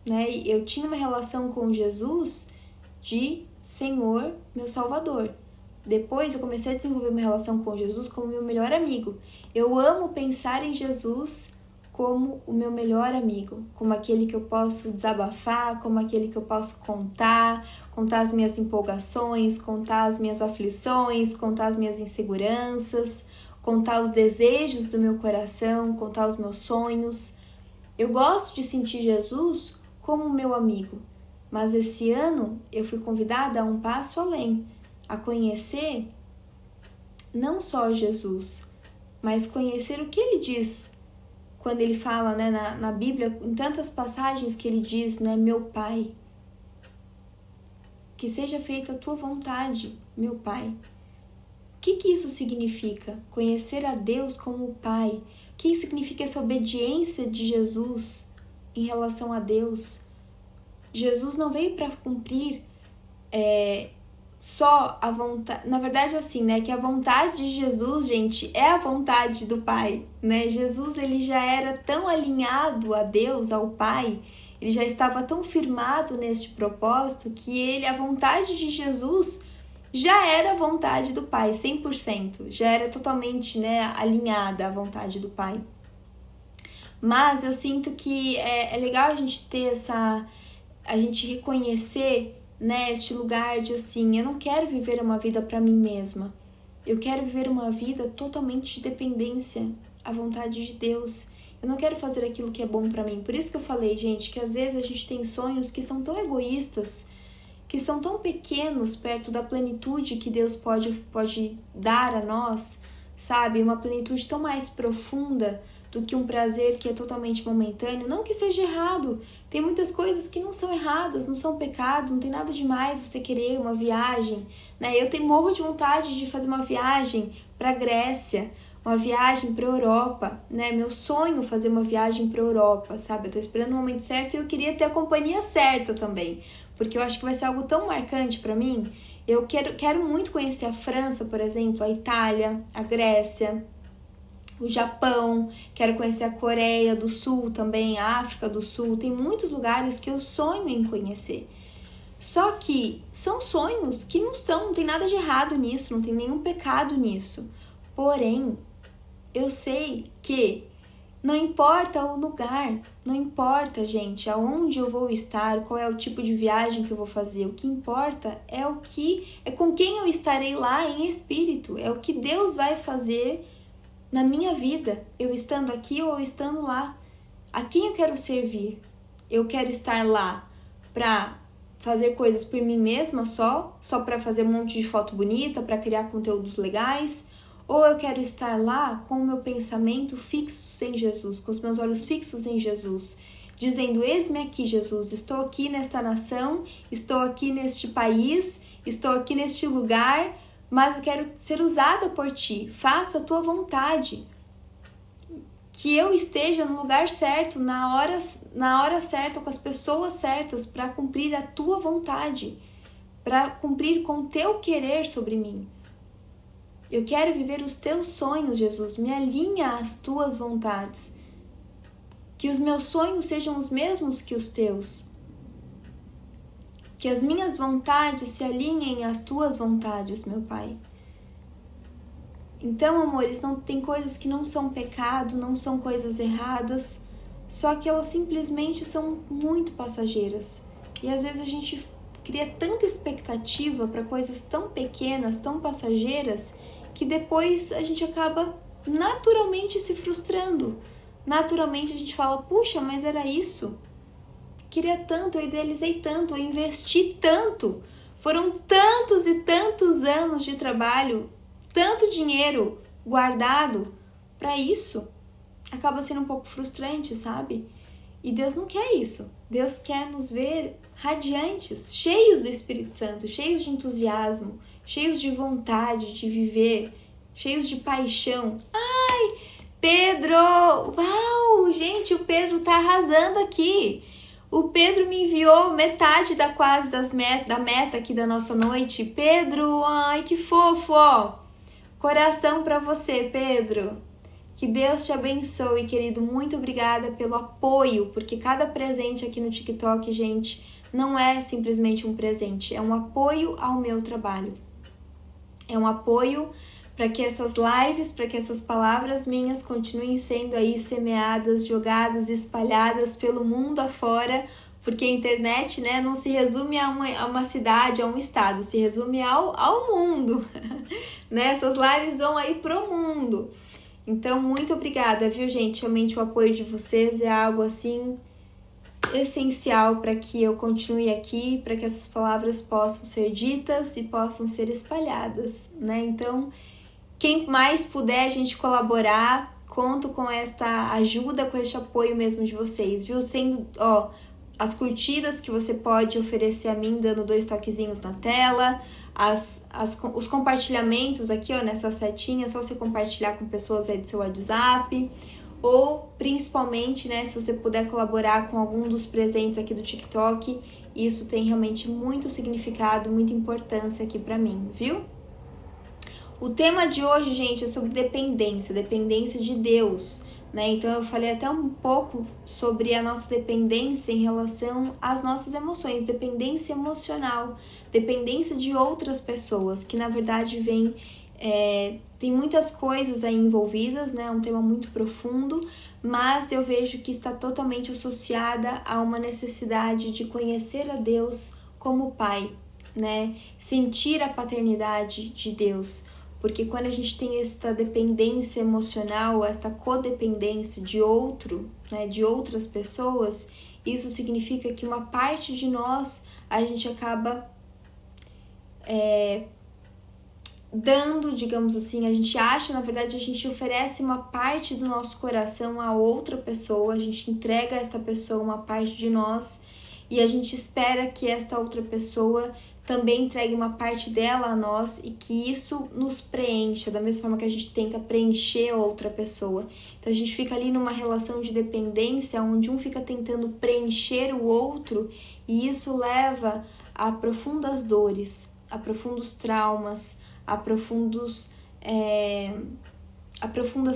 né? Eu tinha uma relação com Jesus de Senhor, meu Salvador. Depois eu comecei a desenvolver uma relação com Jesus como meu melhor amigo. Eu amo pensar em Jesus como o meu melhor amigo, como aquele que eu posso desabafar, como aquele que eu posso contar as minhas empolgações, contar as minhas aflições, contar as minhas inseguranças, contar os desejos do meu coração, contar os meus sonhos. Eu gosto de sentir Jesus como meu amigo, mas esse ano eu fui convidada a um passo além, a conhecer não só Jesus, mas conhecer o que ele diz quando ele fala, né, na Bíblia, em tantas passagens que ele diz, né, meu Pai, que seja feita a tua vontade, meu Pai. O que isso significa? Conhecer a Deus como Pai. O que significa essa obediência de Jesus em relação a Deus? Jesus não veio para cumprir só a vontade, na verdade assim, né, que a vontade de Jesus, gente, é a vontade do Pai, né? Jesus, ele já era tão alinhado a Deus, ao Pai, ele já estava tão firmado neste propósito que a vontade de Jesus já era a vontade do Pai, 100%, já era totalmente, né, alinhada à vontade do Pai. Mas eu sinto que é legal a gente ter a gente reconhecer, né, este lugar de assim, eu não quero viver uma vida para mim mesma. Eu quero viver uma vida totalmente de dependência à vontade de Deus. Eu não quero fazer aquilo que é bom para mim. Por isso que eu falei, gente, que às vezes a gente tem sonhos que são tão egoístas, que são tão pequenos perto da plenitude que Deus pode dar a nós, sabe? Uma plenitude tão mais profunda do que um prazer que é totalmente momentâneo. Não que seja errado, tem muitas coisas que não são erradas, não são pecado, não tem nada demais você querer uma viagem, né? Eu morro de vontade de fazer uma viagem para a Grécia, uma viagem para a Europa, né? Meu sonho é fazer uma viagem para a Europa, sabe? Eu tô esperando o momento certo e eu queria ter a companhia certa também, porque eu acho que vai ser algo tão marcante para mim. Eu quero muito conhecer a França, por exemplo, a Itália, a Grécia, o Japão, quero conhecer a Coreia do Sul também, a África do Sul, tem muitos lugares que eu sonho em conhecer. Só que são sonhos que não tem nada de errado nisso, não tem nenhum pecado nisso. Porém, eu sei que não importa o lugar, não importa, gente, aonde eu vou estar, qual é o tipo de viagem que eu vou fazer, o que importa é com quem eu estarei lá em espírito, é o que Deus vai fazer na minha vida, eu estando aqui ou estando lá. A quem eu quero servir? Eu quero estar lá para fazer coisas por mim mesma só para fazer um monte de foto bonita, para criar conteúdos legais? Ou eu quero estar lá com o meu pensamento fixo em Jesus, com os meus olhos fixos em Jesus, dizendo, eis-me aqui, Jesus, estou aqui nesta nação, estou aqui neste país, estou aqui neste lugar, mas eu quero ser usada por ti, faça a tua vontade. Que eu esteja no lugar certo, na hora certa, com as pessoas certas, para cumprir a tua vontade, para cumprir com o teu querer sobre mim. Eu quero viver os teus sonhos, Jesus, me alinha às tuas vontades. Que os meus sonhos sejam os mesmos que os teus. Que as minhas vontades se alinhem às tuas vontades, meu Pai. Então, amores, não tem coisas que não são pecado, não são coisas erradas, só que elas simplesmente são muito passageiras. E às vezes a gente cria tanta expectativa para coisas tão pequenas, tão passageiras, que depois a gente acaba naturalmente se frustrando. Naturalmente a gente fala, puxa, mas era isso? Queria tanto, eu idealizei tanto, eu investi tanto. Foram tantos e tantos anos de trabalho, tanto dinheiro guardado para isso. Acaba sendo um pouco frustrante, sabe? E Deus não quer isso. Deus quer nos ver radiantes, cheios do Espírito Santo, cheios de entusiasmo, cheios de vontade de viver, cheios de paixão. Ai, Pedro! Uau! Gente, o Pedro tá arrasando aqui. O Pedro me enviou metade da da meta aqui da nossa noite. Pedro, ai, que fofo, ó. Coração pra você, Pedro. Que Deus te abençoe, querido. Muito obrigada pelo apoio, porque cada presente aqui no TikTok, gente, não é simplesmente um presente, é um apoio ao meu trabalho. É um apoio para que essas lives, para que essas palavras minhas continuem sendo aí semeadas, jogadas, espalhadas pelo mundo afora, porque a internet, né, não se resume a uma cidade, a um estado, se resume ao mundo. Né? Essas lives vão aí pro mundo. Então, muito obrigada, viu, gente? Realmente o apoio de vocês é algo, assim, essencial para que eu continue aqui, para que essas palavras possam ser ditas e possam ser espalhadas, né? Então, quem mais puder a gente colaborar, conto com esta ajuda, com este apoio mesmo de vocês, viu? Sendo, ó, as curtidas que você pode oferecer a mim, dando 2 toquezinhos na tela, os compartilhamentos aqui, ó, nessa setinha, só você compartilhar com pessoas aí do seu WhatsApp, ou principalmente, né, se você puder colaborar com algum dos presentes aqui do TikTok, isso tem realmente muito significado, muita importância aqui pra mim, viu? O tema de hoje, gente, é sobre dependência de Deus, né? Então eu falei até um pouco sobre a nossa dependência em relação às nossas emoções, dependência emocional, dependência de outras pessoas, que na verdade tem muitas coisas aí envolvidas, né? É um tema muito profundo, mas eu vejo que está totalmente associada a uma necessidade de conhecer a Deus como Pai, né? Sentir a paternidade de Deus. Porque quando a gente tem esta dependência emocional, esta codependência de outro, né, de outras pessoas, isso significa que uma parte de nós a gente acaba dando, digamos assim, a gente acha, na verdade, a gente oferece uma parte do nosso coração a outra pessoa, a gente entrega a esta pessoa uma parte de nós e a gente espera que esta outra pessoa também entregue uma parte dela a nós e que isso nos preencha, da mesma forma que a gente tenta preencher a outra pessoa. Então a gente fica ali numa relação de dependência, onde um fica tentando preencher o outro e isso leva a profundas dores, a profundos traumas, a profundas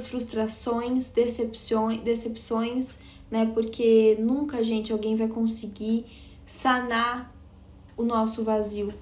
frustrações, decepções, né? Porque nunca, gente, alguém vai conseguir sanar o nosso vazio.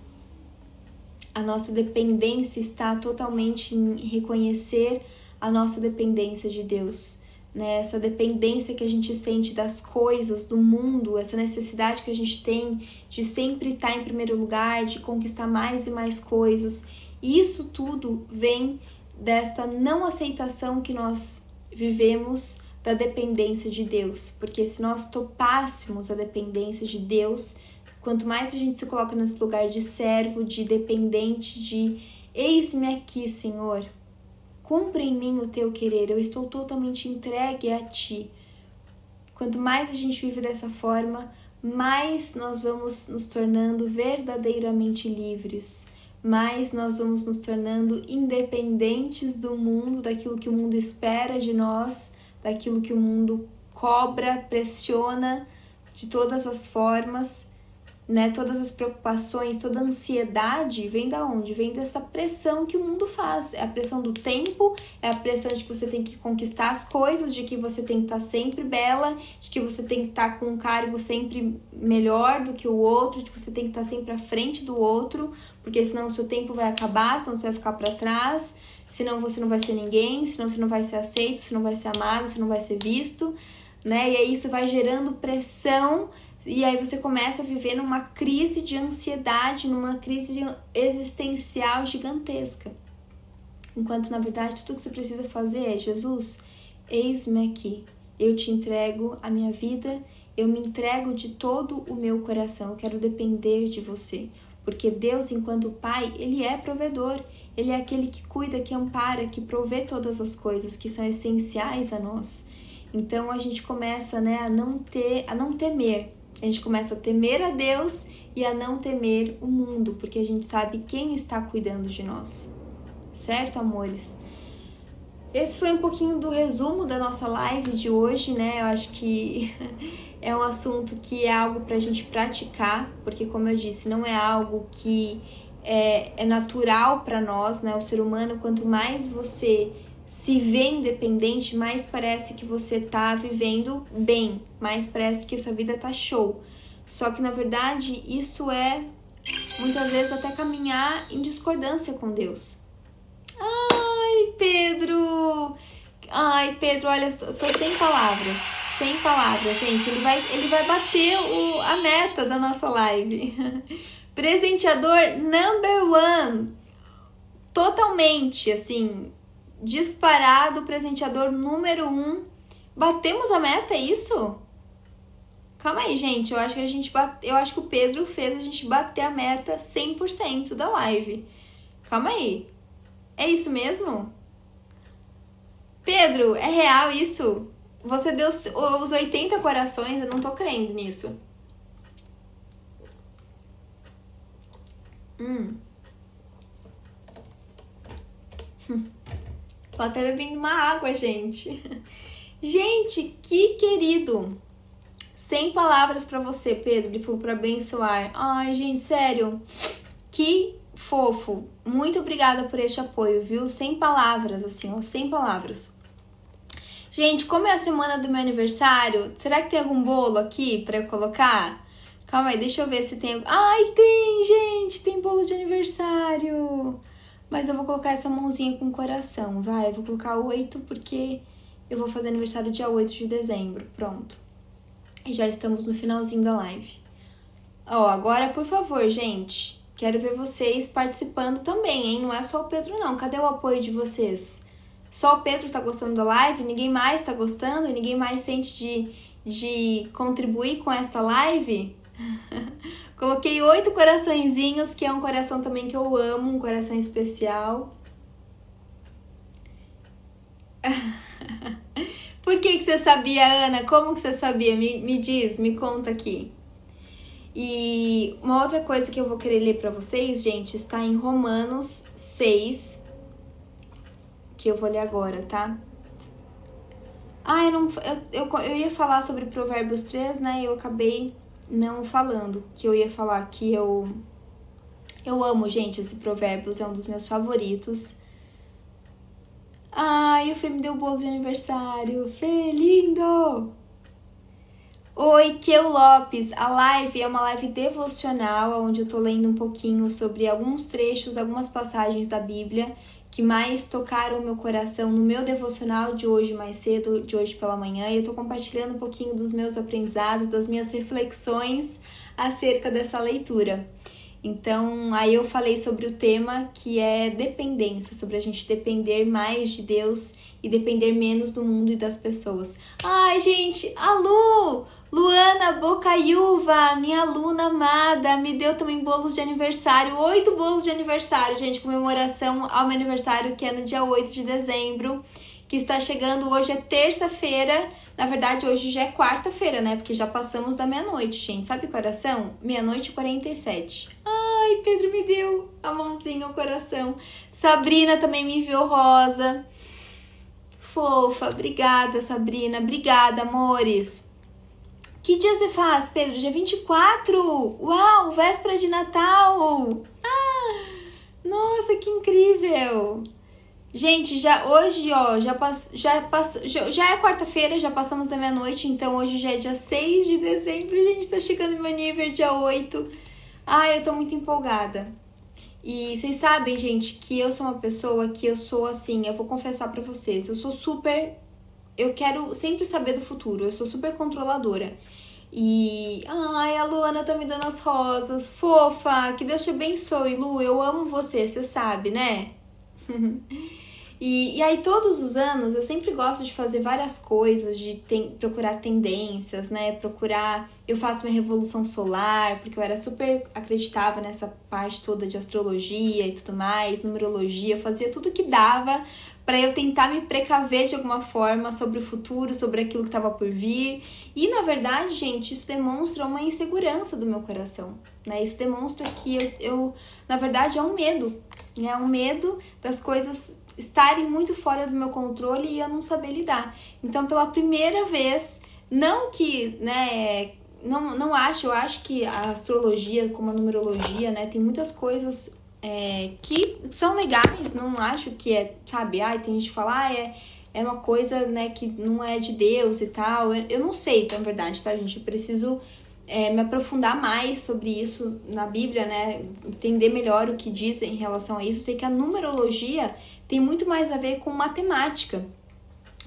A nossa dependência está totalmente em reconhecer a nossa dependência de Deus, né? Essa dependência que a gente sente das coisas, do mundo, essa necessidade que a gente tem de sempre estar em primeiro lugar, de conquistar mais e mais coisas. E isso tudo vem desta não aceitação que nós vivemos da dependência de Deus, porque se nós topássemos a dependência de Deus, quanto mais a gente se coloca nesse lugar de servo, de dependente, de eis-me aqui, Senhor, cumpra em mim o teu querer, eu estou totalmente entregue a ti. Quanto mais a gente vive dessa forma, mais nós vamos nos tornando verdadeiramente livres, mais nós vamos nos tornando independentes do mundo, daquilo que o mundo espera de nós, daquilo que o mundo cobra, pressiona de todas as formas, né? Todas as preocupações, toda a ansiedade vem da onde? Vem dessa pressão que o mundo faz. É a pressão do tempo, é a pressão de que você tem que conquistar as coisas, de que você tem que estar sempre bela, de que você tem que estar com um cargo sempre melhor do que o outro, de que você tem que estar sempre à frente do outro, porque senão o seu tempo vai acabar, senão você vai ficar para trás, senão você não vai ser ninguém, senão você não vai ser aceito, senão vai ser amado, senão vai ser visto, né? E aí isso vai gerando pressão. E aí você começa a viver numa crise de ansiedade, numa crise existencial gigantesca. Enquanto, na verdade, tudo que você precisa fazer é: Jesus, eis-me aqui, eu te entrego a minha vida, eu me entrego de todo o meu coração, eu quero depender de você. Porque Deus, enquanto Pai, Ele é provedor, Ele é aquele que cuida, que ampara, que provê todas as coisas que são essenciais a nós. Então a gente começa, né, a não temer. A gente começa a temer a Deus e a não temer o mundo, porque a gente sabe quem está cuidando de nós. Certo, amores? Esse foi um pouquinho do resumo da nossa live de hoje, né? Eu acho que é um assunto que é algo pra gente praticar, porque como eu disse, não é algo que é natural para nós, né? O ser humano, quanto mais você se vê independente, mais parece que você tá vivendo bem, mais parece que sua vida tá show. Só que na verdade isso é muitas vezes até caminhar em discordância com Deus. Ai, Pedro, olha, tô sem palavras. Sem palavras, gente. Ele vai bater a meta da nossa live. Presenteador number one. Totalmente, assim, disparado, presenteador número 1. Batemos a meta, é isso? Calma aí, gente. Eu acho que o Pedro fez a gente bater a meta 100% da live. Calma aí. É isso mesmo? Pedro, é real isso? Você deu os 80 corações? Eu não tô crendo nisso. Tô até bebendo uma água, gente. Gente, que querido. Sem palavras pra você, Pedro. Ele falou pra abençoar. Ai, gente, sério. Que fofo. Muito obrigada por este apoio, viu? Sem palavras, assim, ó. Sem palavras. Gente, como é a semana do meu aniversário, será que tem algum bolo aqui pra eu colocar? Calma aí, deixa eu ver se tem... Ai, tem, gente! Tem bolo de aniversário! Mas eu vou colocar essa mãozinha com coração, vai. Eu vou colocar 8 porque eu vou fazer aniversário dia 8 de dezembro. Pronto. E já estamos no finalzinho da live. Ó, agora, por favor, gente, quero ver vocês participando também, hein? Não é só o Pedro, não. Cadê o apoio de vocês? Só o Pedro tá gostando da live? Ninguém mais tá gostando? Ninguém mais sente de contribuir com esta live? Coloquei 8 coraçõezinhos, que é um coração também que eu amo, um coração especial. Por que você sabia, Ana? Como que você sabia? Me diz, me conta aqui. E uma outra coisa que eu vou querer ler pra vocês, gente, está em Romanos 6, que eu vou ler agora, tá? Ah, eu ia falar sobre Provérbios 3, né? Eu acabei não falando, que eu ia falar que eu amo, gente, esse Provérbios, é um dos meus favoritos. Ai, o Fê me deu bolo de aniversário. Fê, lindo! Oi, Kel Lopes. A live é uma live devocional, onde eu tô lendo um pouquinho sobre alguns trechos, algumas passagens da Bíblia que mais tocaram o meu coração no meu devocional de hoje mais cedo, de hoje pela manhã. E eu tô compartilhando um pouquinho dos meus aprendizados, das minhas reflexões acerca dessa leitura. Então, aí eu falei sobre o tema que é dependência, sobre a gente depender mais de Deus e depender menos do mundo e das pessoas. Ai, gente, a Luana Bocaiúva, minha aluna amada, me deu também bolos de aniversário, 8 bolos de aniversário, gente, comemoração ao meu aniversário, que é no dia 8 de dezembro, que está chegando. Hoje é terça-feira, na verdade hoje já é quarta-feira, né, porque já passamos da meia-noite, gente, sabe coração? 00:47. Ai, Pedro me deu a mãozinha, o coração. Sabrina também me enviou rosa. Fofa, obrigada, Sabrina, obrigada, amores. Que dia você faz, Pedro? Dia 24? Uau, véspera de Natal! Nossa, que incrível! Gente, hoje, ó, já é quarta-feira, já passamos da meia-noite, então hoje já é dia 6 de dezembro, gente, tá chegando meu nível dia 8. Ai, eu tô muito empolgada. E vocês sabem, gente, que eu sou uma pessoa que eu sou assim, eu vou confessar pra vocês, eu quero sempre saber do futuro, eu sou super controladora. E, ai, a Luana tá me dando as rosas, fofa, que Deus te abençoe, Lu, eu amo você sabe, né? E aí, todos os anos, eu sempre gosto de fazer várias coisas, de procurar tendências, né? Eu faço minha revolução solar, porque eu era super acreditava nessa parte toda de astrologia e tudo mais, numerologia, eu fazia tudo que dava para eu tentar me precaver de alguma forma sobre o futuro, sobre aquilo que estava por vir. E na verdade, gente, isso demonstra uma insegurança do meu coração, né? Isso demonstra que eu na verdade, é um medo, né? É um medo das coisas estarem muito fora do meu controle e eu não saber lidar. Então, pela primeira vez, não que, né, não acho, eu acho que a astrologia, como a numerologia, né, tem muitas coisas que são legais, não acho que é, sabe, tem gente que fala, é uma coisa, né, que não é de Deus e tal. Eu não sei, na verdade, tá, gente? Eu preciso me aprofundar mais sobre isso na Bíblia, né, entender melhor o que diz em relação a isso. Eu sei que a numerologia tem muito mais a ver com matemática,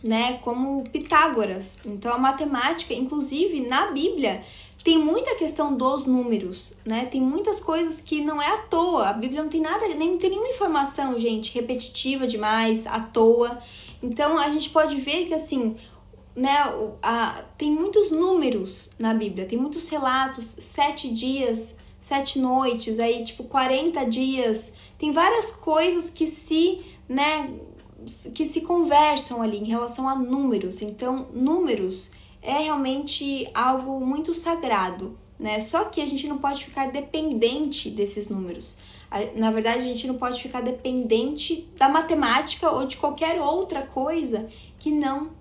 né, como Pitágoras. Então, a matemática, inclusive na Bíblia, tem muita questão dos números, né? Tem muitas coisas que não é à toa. A Bíblia não tem nada, nem tem nenhuma informação, gente, repetitiva demais, à toa. Então, a gente pode ver que, assim, né, tem muitos números na Bíblia, tem muitos relatos, 7 dias, 7 noites, aí, tipo, 40 dias. Tem várias coisas que se conversam ali em relação a números. Então, números é realmente algo muito sagrado, né? Só que a gente não pode ficar dependente desses números. Na verdade, a gente não pode ficar dependente da matemática ou de qualquer outra coisa que não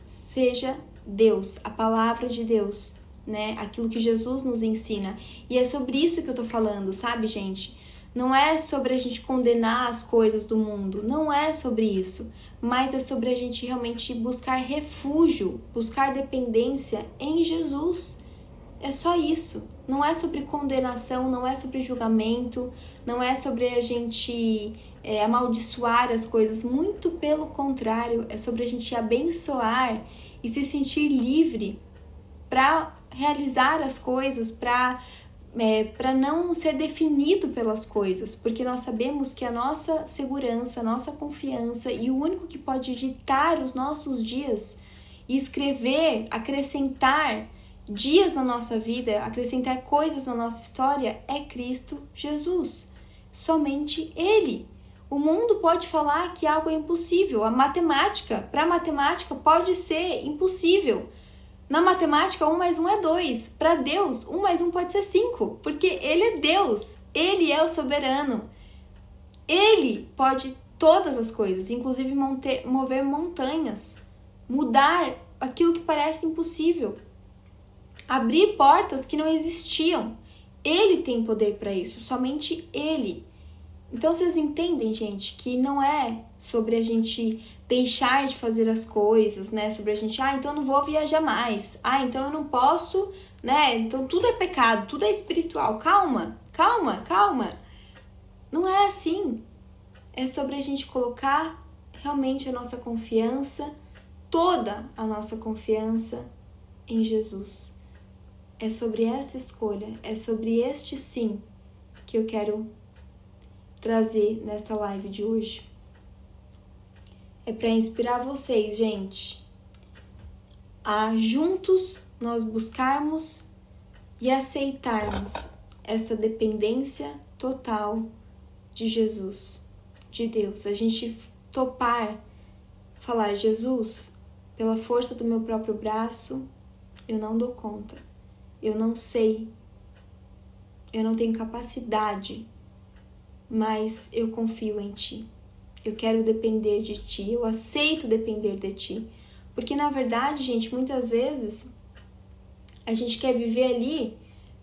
seja Deus, a palavra de Deus, né? Aquilo que Jesus nos ensina. E é sobre isso que eu tô falando, sabe, gente? Não é sobre a gente condenar as coisas do mundo, não é sobre isso, mas é sobre a gente realmente buscar refúgio, buscar dependência em Jesus. É só isso. Não é sobre condenação, não é sobre julgamento, não é sobre a gente amaldiçoar as coisas, muito pelo contrário, é sobre a gente abençoar e se sentir livre para realizar as coisas, para não ser definido pelas coisas, porque nós sabemos que a nossa segurança, a nossa confiança e o único que pode ditar os nossos dias e escrever, acrescentar dias na nossa vida, acrescentar coisas na nossa história é Cristo Jesus. Somente Ele. O mundo pode falar que algo é impossível. Para a matemática pode ser impossível. Na matemática, 1 mais 1 é 2. Para Deus, 1 mais 1 pode ser 5, porque Ele é Deus. Ele é o soberano. Ele pode todas as coisas, inclusive mover montanhas, mudar aquilo que parece impossível, abrir portas que não existiam. Ele tem poder para isso, somente Ele. Então vocês entendem, gente, que não é sobre a gente deixar de fazer as coisas, né? Sobre a gente, então eu não vou viajar mais. Então eu não posso, né? Então tudo é pecado, tudo é espiritual. Calma, calma, calma. Não é assim. É sobre a gente colocar realmente a nossa confiança, toda a nossa confiança em Jesus. É sobre essa escolha, é sobre este sim que eu quero trazer nesta live de hoje. É para inspirar vocês, gente, a juntos nós buscarmos e aceitarmos essa dependência total de Jesus, de Deus. A gente topar, falar, Jesus, pela força do meu próprio braço, eu não dou conta, eu não sei, eu não tenho capacidade, mas eu confio em Ti. Eu quero depender de Ti, eu aceito depender de Ti. Porque, na verdade, gente, muitas vezes a gente quer viver ali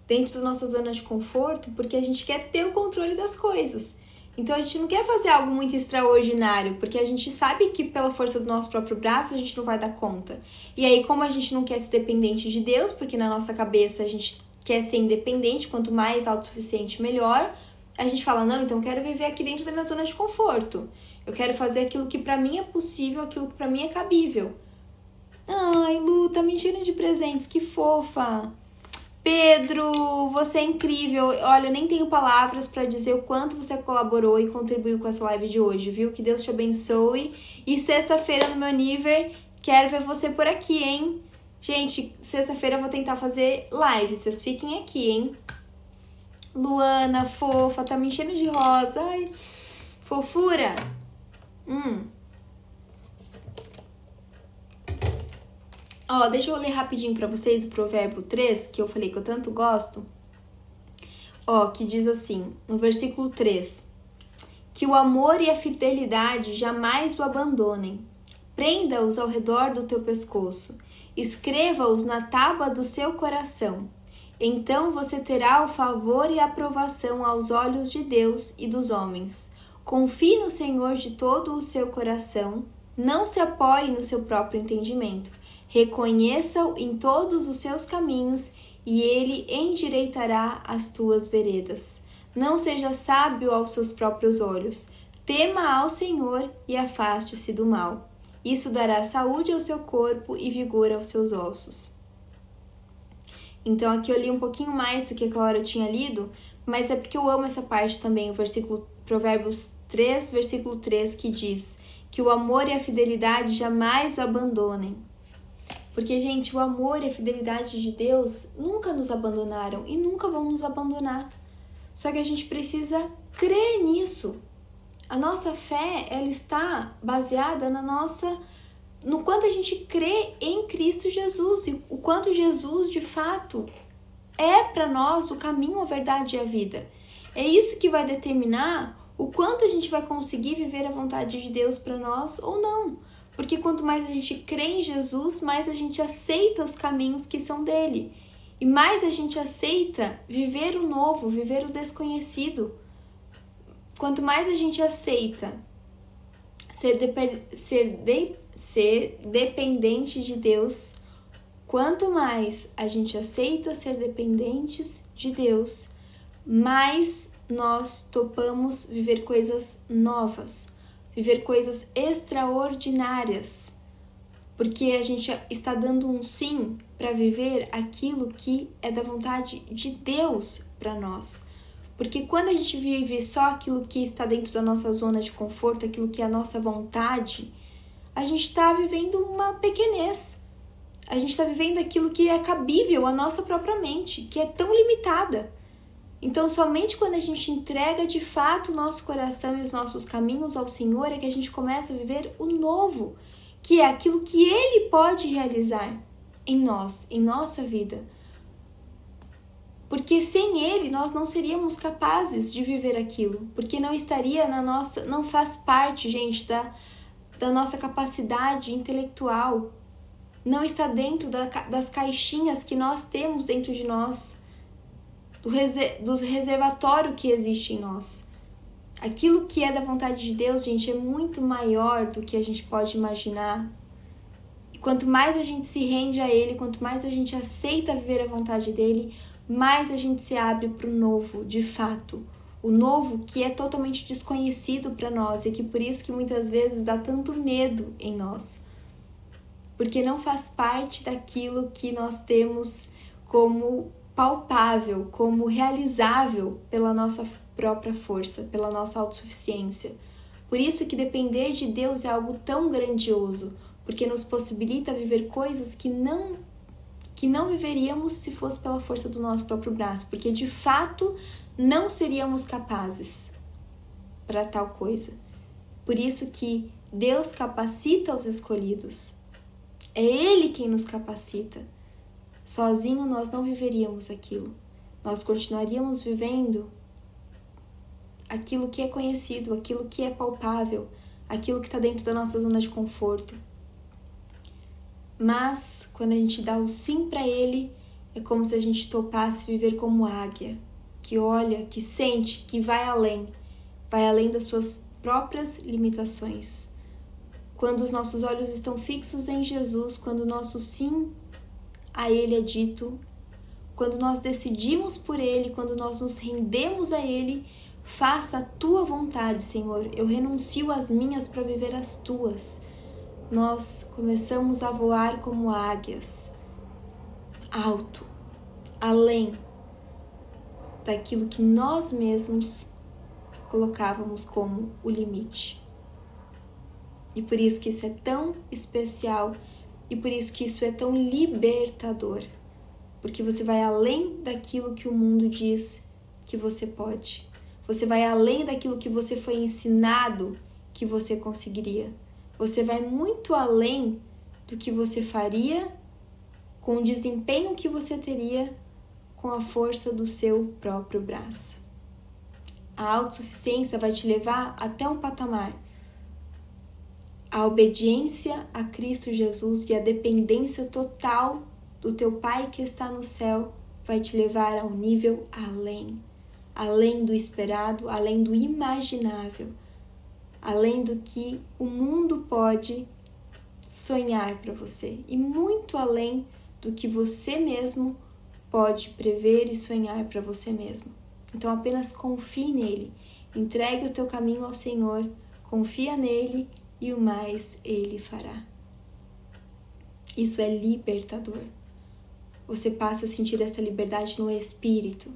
dentro da nossa zona de conforto porque a gente quer ter o controle das coisas. Então, a gente não quer fazer algo muito extraordinário, porque a gente sabe que pela força do nosso próprio braço a gente não vai dar conta. E aí, como a gente não quer ser dependente de Deus, porque na nossa cabeça a gente quer ser independente, quanto mais autossuficiente, melhor, a gente fala, não, então eu quero viver aqui dentro da minha zona de conforto. Eu quero fazer aquilo que pra mim é possível, aquilo que pra mim é cabível. Ai, Lu, tá me enchendo de presentes, que fofa. Pedro, você é incrível. Olha, eu nem tenho palavras pra dizer o quanto você colaborou e contribuiu com essa live de hoje, viu? Que Deus te abençoe. E sexta-feira no meu nível, quero ver você por aqui, hein? Gente, sexta-feira eu vou tentar fazer live, vocês fiquem aqui, hein? Luana, fofa, tá me enchendo de rosa. Ai, fofura. Ó, deixa eu ler rapidinho para vocês o provérbio 3, que eu falei que eu tanto gosto. Ó, que diz assim, no versículo 3, que o amor e a fidelidade jamais o abandonem. Prenda-os ao redor do teu pescoço, escreva-os na tábua do seu coração. Então você terá o favor e a aprovação aos olhos de Deus e dos homens. Confie no Senhor de todo o seu coração, não se apoie no seu próprio entendimento. Reconheça-o em todos os seus caminhos e ele endireitará as tuas veredas. Não seja sábio aos seus próprios olhos. Tema ao Senhor e afaste-se do mal. Isso dará saúde ao seu corpo e vigor aos seus ossos. Então aqui eu li um pouquinho mais do que a Clara tinha lido, mas é porque eu amo essa parte também, o versículo Provérbios 3, versículo 3, que diz que o amor e a fidelidade jamais o abandonem. Porque, gente, o amor e a fidelidade de Deus nunca nos abandonaram e nunca vão nos abandonar. Só que a gente precisa crer nisso. A nossa fé, ela está baseada no quanto a gente crê em Cristo Jesus e o quanto Jesus, de fato, é para nós o caminho, a verdade e a vida. É isso que vai determinar o quanto a gente vai conseguir viver a vontade de Deus para nós ou não. Porque quanto mais a gente crê em Jesus, mais a gente aceita os caminhos que são dele. E mais a gente aceita viver o novo, viver o desconhecido. Quanto mais a gente aceita ser dependente de Deus, quanto mais a gente aceita ser dependentes de Deus, mais nós topamos viver coisas novas, viver coisas extraordinárias, porque a gente está dando um sim para viver aquilo que é da vontade de Deus para nós. Porque quando a gente vive só aquilo que está dentro da nossa zona de conforto, aquilo que é a nossa vontade, a gente está vivendo uma pequenez. A gente está vivendo aquilo que é cabível à nossa própria mente, que é tão limitada. Então, somente quando a gente entrega de fato o nosso coração e os nossos caminhos ao Senhor é que a gente começa a viver o novo, que é aquilo que Ele pode realizar em nós, em nossa vida. Porque sem Ele nós não seríamos capazes de viver aquilo, porque não estaria não faz parte, gente, da nossa capacidade intelectual, não está dentro das caixinhas que nós temos dentro de nós, do reservatório que existe em nós. Aquilo que é da vontade de Deus, gente, é muito maior do que a gente pode imaginar. E quanto mais a gente se rende a Ele, quanto mais a gente aceita viver a vontade dEle, mais a gente se abre para o novo, de fato. O novo que é totalmente desconhecido para nós e que por isso que muitas vezes dá tanto medo em nós. Porque não faz parte daquilo que nós temos como palpável, como realizável pela nossa própria força, pela nossa autossuficiência. Por isso que depender de Deus é algo tão grandioso, porque nos possibilita viver coisas que não viveríamos se fosse pela força do nosso próprio braço, porque de fato não seríamos capazes para tal coisa. Por isso que Deus capacita os escolhidos. É Ele quem nos capacita. Sozinho nós não viveríamos aquilo. Nós continuaríamos vivendo aquilo que é conhecido, aquilo que é palpável, aquilo que está dentro da nossa zona de conforto. Mas quando a gente dá o sim para Ele, é como se a gente topasse viver como águia, que olha, que sente, que vai além das suas próprias limitações. Quando os nossos olhos estão fixos em Jesus, quando o nosso sim a Ele é dito, quando nós decidimos por Ele, quando nós nos rendemos a Ele, faça a Tua vontade, Senhor. Eu renuncio às minhas para viver as Tuas. Nós começamos a voar como águias, alto, além daquilo que nós mesmos colocávamos como o limite. E por isso que isso é tão especial e por isso que isso é tão libertador, porque você vai além daquilo que o mundo diz que você pode. Você vai além daquilo que você foi ensinado que você conseguiria. Você vai muito além do que você faria com o desempenho que você teria com a força do seu próprio braço. A autossuficiência vai te levar até um patamar. A obediência a Cristo Jesus e a dependência total do teu Pai que está no céu vai te levar a um nível além do esperado, além do imaginável, além do que o mundo pode sonhar para você e muito além do que você mesmo pode prever e sonhar para você mesmo. Então apenas confie nele, entregue o teu caminho ao Senhor, confia nele e o mais ele fará. Isso é libertador. Você passa a sentir essa liberdade no espírito.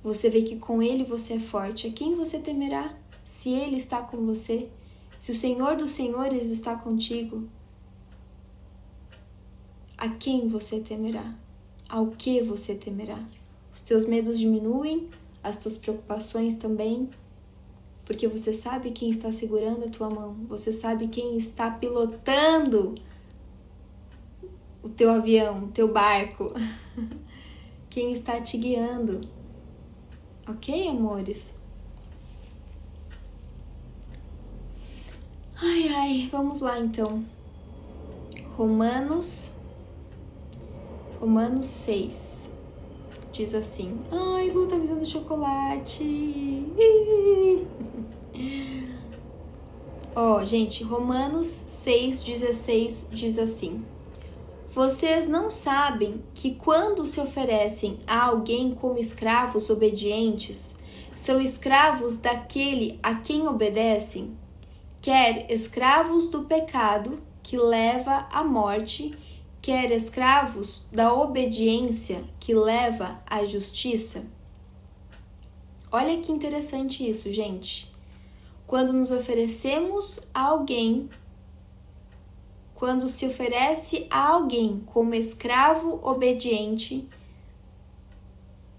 Você vê que com ele você é forte. A quem você temerá? Se ele está com você, se o Senhor dos Senhores está contigo, a quem você temerá? Ao que você temerá? Os teus medos diminuem, as tuas preocupações também, porque você sabe quem está segurando a tua mão, você sabe quem está pilotando o teu avião, o teu barco, quem está te guiando. Ok, amores? Vamos lá então. Romanos 6 diz assim. Ai, Lu tá me dando chocolate. Ó, gente, Romanos 6,16 diz assim: vocês não sabem que quando se oferecem a alguém como escravos obedientes, são escravos daquele a quem obedecem? Quer escravos do pecado, que leva à morte, quer escravos da obediência, que leva à justiça? Olha que interessante isso, gente. Quando nos oferecemos a alguém, quando se oferece a alguém como escravo obediente,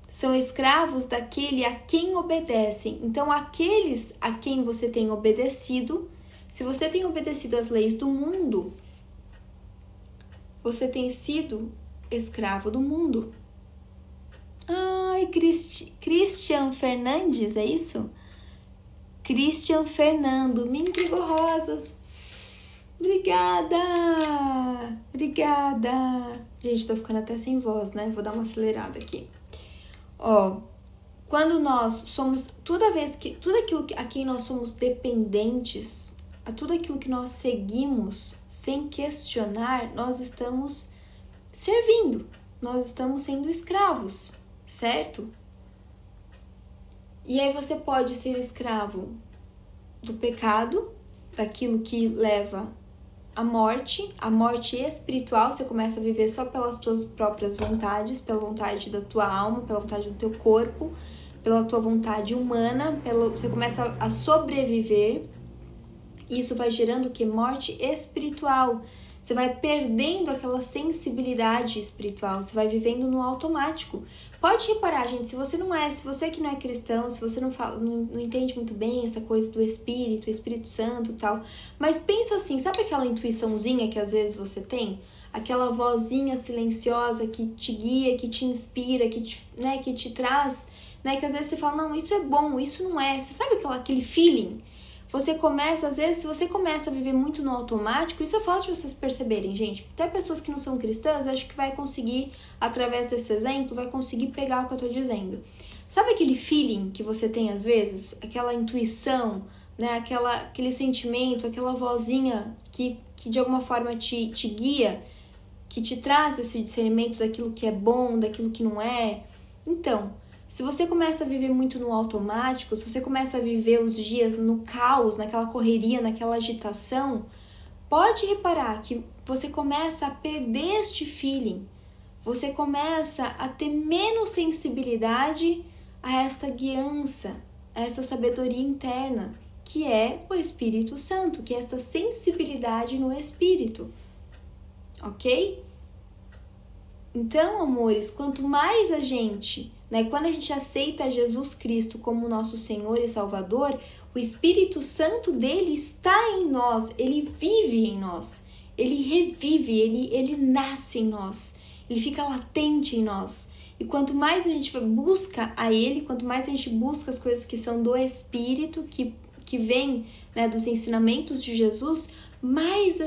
são escravos daquele a quem obedecem. Então, aqueles a quem você tem obedecido, se você tem obedecido às leis do mundo, você tem sido escravo do mundo. Ai, Christian Fernandes, é isso? Christian Fernando, me entregou rosas. Obrigada! Gente, tô ficando até sem voz, né? Vou dar uma acelerada aqui. Ó, quando nós somos, tudo aquilo a quem nós somos dependentes, a tudo aquilo que nós seguimos sem questionar, nós estamos servindo, nós estamos sendo escravos, certo? E aí você pode ser escravo do pecado, daquilo que leva à morte espiritual. Você começa a viver só pelas tuas próprias vontades, pela vontade da tua alma, pela vontade do teu corpo, pela tua vontade humana, você começa a sobreviver. Isso vai gerando o que? Morte espiritual. Você vai perdendo aquela sensibilidade espiritual, você vai vivendo no automático. Pode reparar, gente, se você que não é cristão, se você não entende muito bem essa coisa do Espírito Santo e tal, mas pensa assim, sabe aquela intuiçãozinha que às vezes você tem? Aquela vozinha silenciosa que te guia, que te inspira, que te traz, que às vezes você fala, não, isso é bom, isso não é. Você sabe aquele feeling? Às vezes, se você começa a viver muito no automático, isso é fácil de vocês perceberem, gente. Até pessoas que não são cristãs, acho que vai conseguir, através desse exemplo, vai conseguir pegar o que eu tô dizendo. Sabe aquele feeling que você tem às vezes? Aquela intuição, né? Aquele sentimento, aquela vozinha que de alguma forma te guia, que te traz esse discernimento daquilo que é bom, daquilo que não é. Então, se você começa a viver muito no automático, se você começa a viver os dias no caos, naquela correria, naquela agitação, pode reparar que você começa a perder este feeling. Você começa a ter menos sensibilidade a esta guiança, a essa sabedoria interna, que é o Espírito Santo, que é esta sensibilidade no Espírito. Ok? Então, amores, quanto mais a gente... Quando a gente aceita Jesus Cristo como nosso Senhor e Salvador, o Espírito Santo dele está em nós, ele vive em nós. ele revive, ele nasce em nós, ele fica latente em nós. E quanto mais a gente busca a ele, quanto mais a gente busca as coisas que são do Espírito, que vem, né, dos ensinamentos de Jesus, mais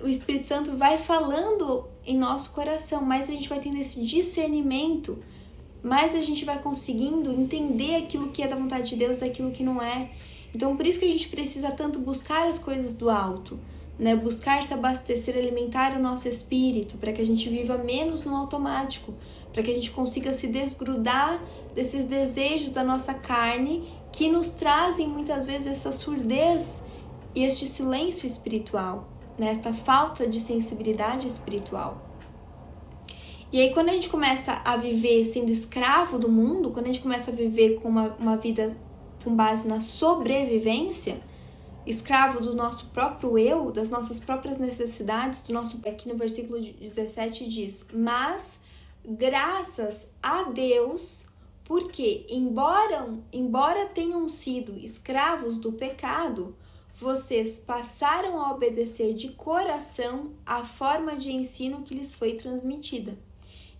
o Espírito Santo vai falando em nosso coração, mais a gente vai tendo esse discernimento, mais a gente vai conseguindo entender aquilo que é da vontade de Deus, aquilo que não é. Então, por isso que a gente precisa tanto buscar as coisas do alto, né? Buscar se abastecer, alimentar o nosso espírito, para que a gente viva menos no automático, para que a gente consiga se desgrudar desses desejos da nossa carne que nos trazem muitas vezes essa surdez e este silêncio espiritual, né? Esta falta de sensibilidade espiritual. E aí, quando a gente começa a viver sendo escravo do mundo, quando a gente começa a viver com uma vida com base na sobrevivência, escravo do nosso próprio eu, das nossas próprias necessidades, aqui no versículo 17 diz: mas graças a Deus, porque embora tenham sido escravos do pecado, vocês passaram a obedecer de coração a forma de ensino que lhes foi transmitida.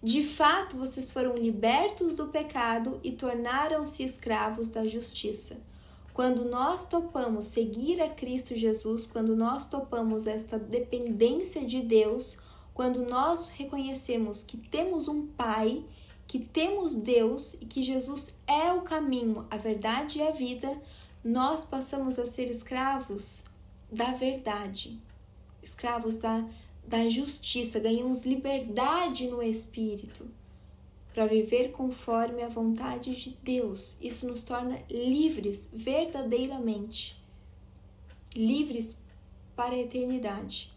De fato, vocês foram libertos do pecado e tornaram-se escravos da justiça. Quando nós topamos seguir a Cristo Jesus, quando nós topamos esta dependência de Deus, quando nós reconhecemos que temos um Pai, que temos Deus e que Jesus é o caminho, a verdade e a vida, nós passamos a ser escravos da verdade, escravos da justiça, ganhamos liberdade no Espírito para viver conforme a vontade de Deus. Isso nos torna livres verdadeiramente, livres para a eternidade.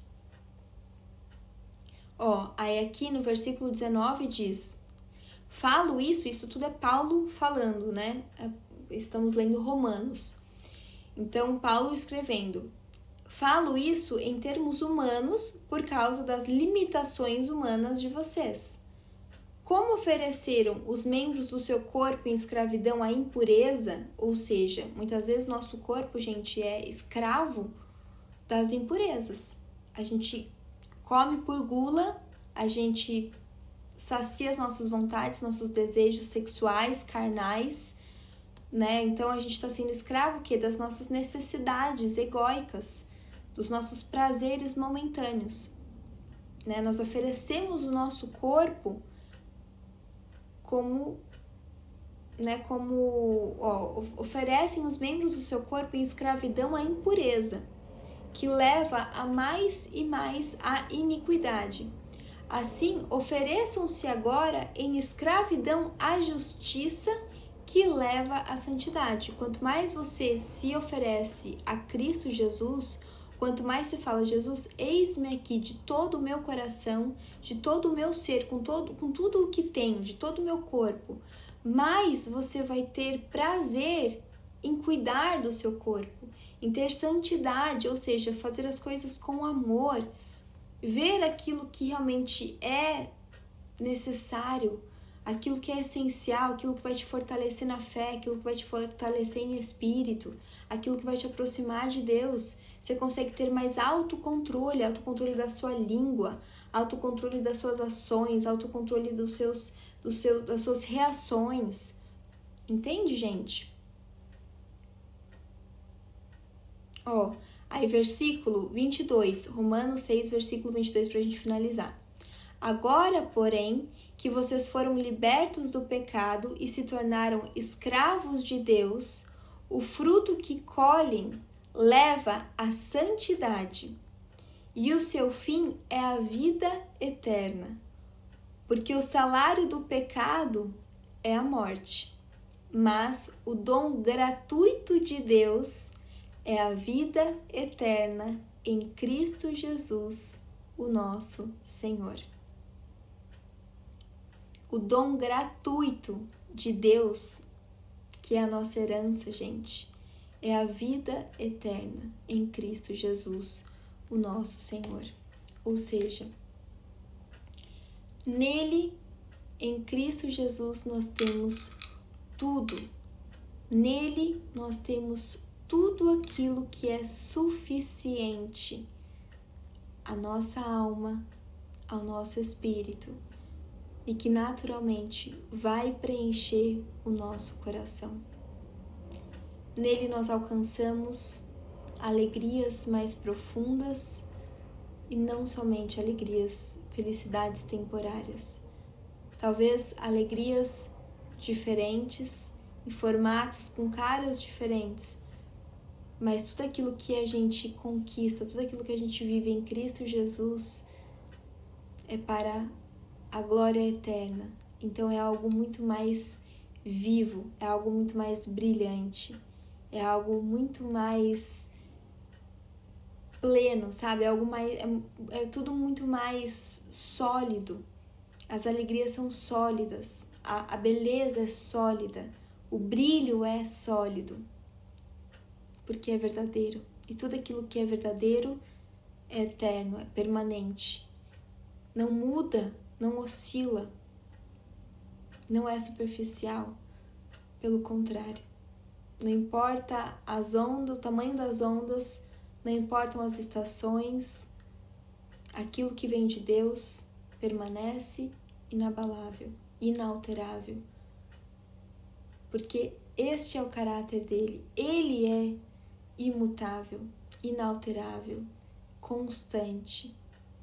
Aí aqui no versículo 19 diz: falo isso tudo é Paulo falando, né? Estamos lendo Romanos. Então, Paulo escrevendo: falo isso em termos humanos por causa das limitações humanas de vocês. Como ofereceram os membros do seu corpo em escravidão à impureza, ou seja, muitas vezes nosso corpo, gente, é escravo das impurezas. A gente come por gula, a gente sacia as nossas vontades, nossos desejos sexuais, carnais, né? Então a gente está sendo escravo o quê? Das nossas necessidades egóicas, dos nossos prazeres momentâneos, né? Nós oferecemos o nosso corpo oferecem os membros do seu corpo em escravidão à impureza, que leva a mais e mais a iniquidade. Assim, ofereçam-se agora em escravidão à justiça, que leva à santidade. Quanto mais você se oferece a Cristo Jesus, quanto mais você fala: Jesus, eis-me aqui de todo o meu coração, de todo o meu ser, com tudo o que tenho, de todo o meu corpo, mais você vai ter prazer em cuidar do seu corpo, em ter santidade, ou seja, fazer as coisas com amor, ver aquilo que realmente é necessário, aquilo que é essencial, aquilo que vai te fortalecer na fé, aquilo que vai te fortalecer em espírito, aquilo que vai te aproximar de Deus. Você consegue ter mais autocontrole da sua língua, autocontrole das suas ações, autocontrole das suas reações. Entende, gente? Aí versículo 22, Romanos 6, versículo 22, para a gente finalizar. Agora, porém, que vocês foram libertos do pecado e se tornaram escravos de Deus, o fruto que colhem leva à santidade, e o seu fim é a vida eterna, porque o salário do pecado é a morte, mas o dom gratuito de Deus é a vida eterna em Cristo Jesus, o nosso Senhor. O dom gratuito de Deus, que é a nossa herança, gente, é a vida eterna em Cristo Jesus, o nosso Senhor. Ou seja, nele, em Cristo Jesus, nós temos tudo. Nele, nós temos tudo aquilo que é suficiente à nossa alma, ao nosso espírito e que naturalmente vai preencher o nosso coração. Nele nós alcançamos alegrias mais profundas e não somente alegrias, felicidades temporárias. Talvez alegrias diferentes, em formatos, com caras diferentes, mas tudo aquilo que a gente conquista, tudo aquilo que a gente vive em Cristo Jesus é para a glória eterna. Então é algo muito mais vivo, é algo muito mais brilhante, é algo muito mais pleno, sabe? É algo mais, é tudo muito mais sólido. As alegrias são sólidas, a beleza é sólida, o brilho é sólido, porque é verdadeiro. E tudo aquilo que é verdadeiro é eterno, é permanente. Não muda, não oscila, não é superficial. Pelo contrário, não importa as ondas, o tamanho das ondas, não importam as estações, aquilo que vem de Deus permanece inabalável, inalterável. Porque este é o caráter dele, ele é imutável, inalterável, constante.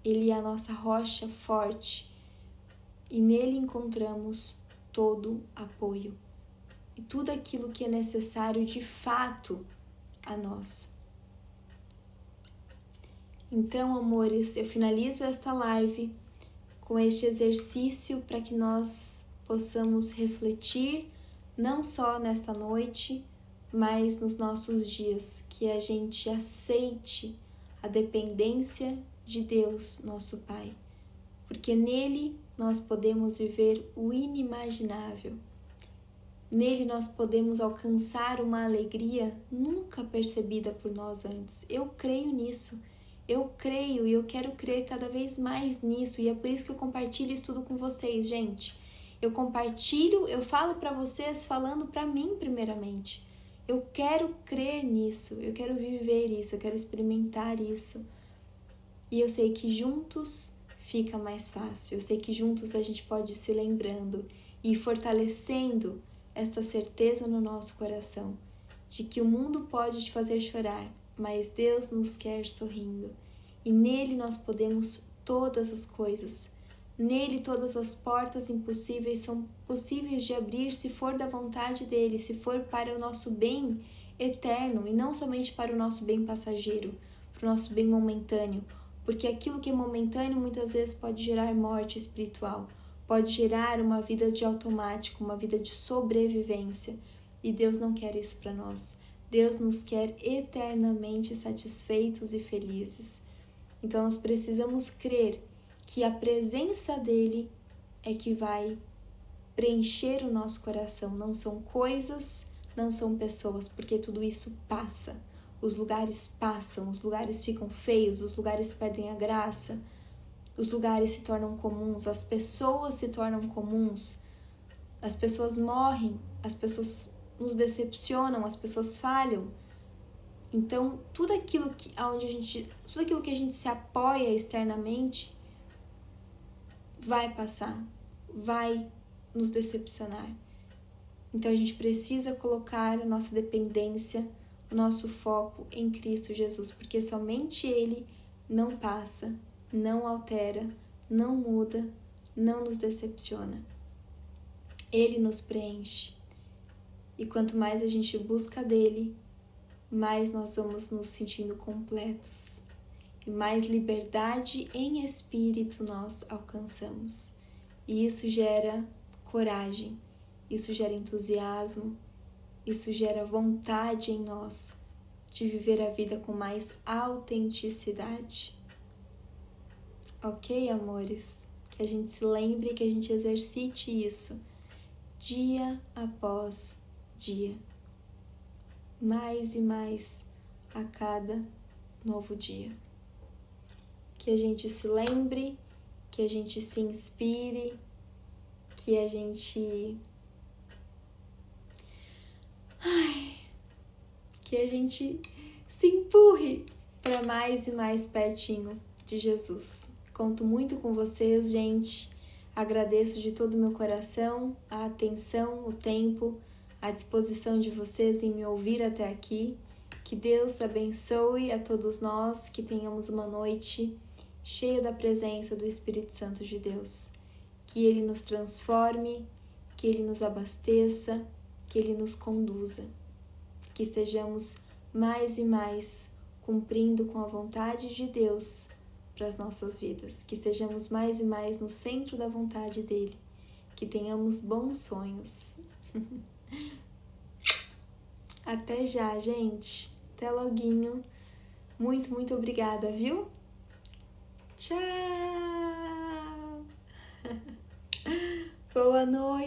Ele é a nossa rocha forte e nele encontramos todo apoio e tudo aquilo que é necessário de fato a nós. Então, amores, eu finalizo esta live com este exercício para que nós possamos refletir não só nesta noite, mas nos nossos dias, que a gente aceite a dependência de Deus, nosso Pai, porque nele nós podemos viver o inimaginável. Nele nós podemos alcançar uma alegria nunca percebida por nós antes. Eu creio nisso. Eu creio e eu quero crer cada vez mais nisso, e é por isso que eu compartilho isso tudo com vocês, gente. Eu compartilho, eu falo para vocês falando para mim primeiramente. Eu quero crer nisso, eu quero viver isso, eu quero experimentar isso. E eu sei que juntos fica mais fácil, eu sei que juntos a gente pode ir se lembrando e fortalecendo esta certeza no nosso coração de que o mundo pode te fazer chorar, mas Deus nos quer sorrindo. E nele nós podemos todas as coisas. Nele todas as portas impossíveis são possíveis de abrir se for da vontade dele, se for para o nosso bem eterno e não somente para o nosso bem passageiro, para o nosso bem momentâneo, porque aquilo que é momentâneo muitas vezes pode gerar morte espiritual, pode gerar uma vida de automático, uma vida de sobrevivência, e Deus não quer isso para nós. Deus nos quer eternamente satisfeitos e felizes. Então nós precisamos crer que a presença dele é que vai preencher o nosso coração. Não são coisas, não são pessoas, porque tudo isso passa. Os lugares passam, os lugares ficam feios, os lugares perdem a graça, os lugares se tornam comuns, as pessoas se tornam comuns, as pessoas morrem, as pessoas nos decepcionam, as pessoas falham. Então, tudo aquilo que a gente se apoia externamente vai passar, vai nos decepcionar. Então, a gente precisa colocar a nossa dependência, o nosso foco em Cristo Jesus, porque somente Ele não passa, não altera, não muda, não nos decepciona. Ele nos preenche. E quanto mais a gente busca dele, mais nós vamos nos sentindo completos. E mais liberdade em espírito nós alcançamos. E isso gera coragem, isso gera entusiasmo, isso gera vontade em nós de viver a vida com mais autenticidade. Ok, amores? Que a gente se lembre, que a gente exercite isso dia após dia, mais e mais a cada novo dia. Que a gente se lembre, que a gente se inspire, que a gente se empurre para mais e mais pertinho de Jesus. Conto muito com vocês, gente. Agradeço de todo o meu coração a atenção, o tempo, a disposição de vocês em me ouvir até aqui. Que Deus abençoe a todos nós, que tenhamos uma noite cheia da presença do Espírito Santo de Deus. Que Ele nos transforme, que Ele nos abasteça, que Ele nos conduza. Que estejamos mais e mais cumprindo com a vontade de Deus para as nossas vidas. Que estejamos mais e mais no centro da vontade dEle. Que tenhamos bons sonhos. Até já, gente. Até loguinho. Muito, muito obrigada, viu? Tchau! Boa noite!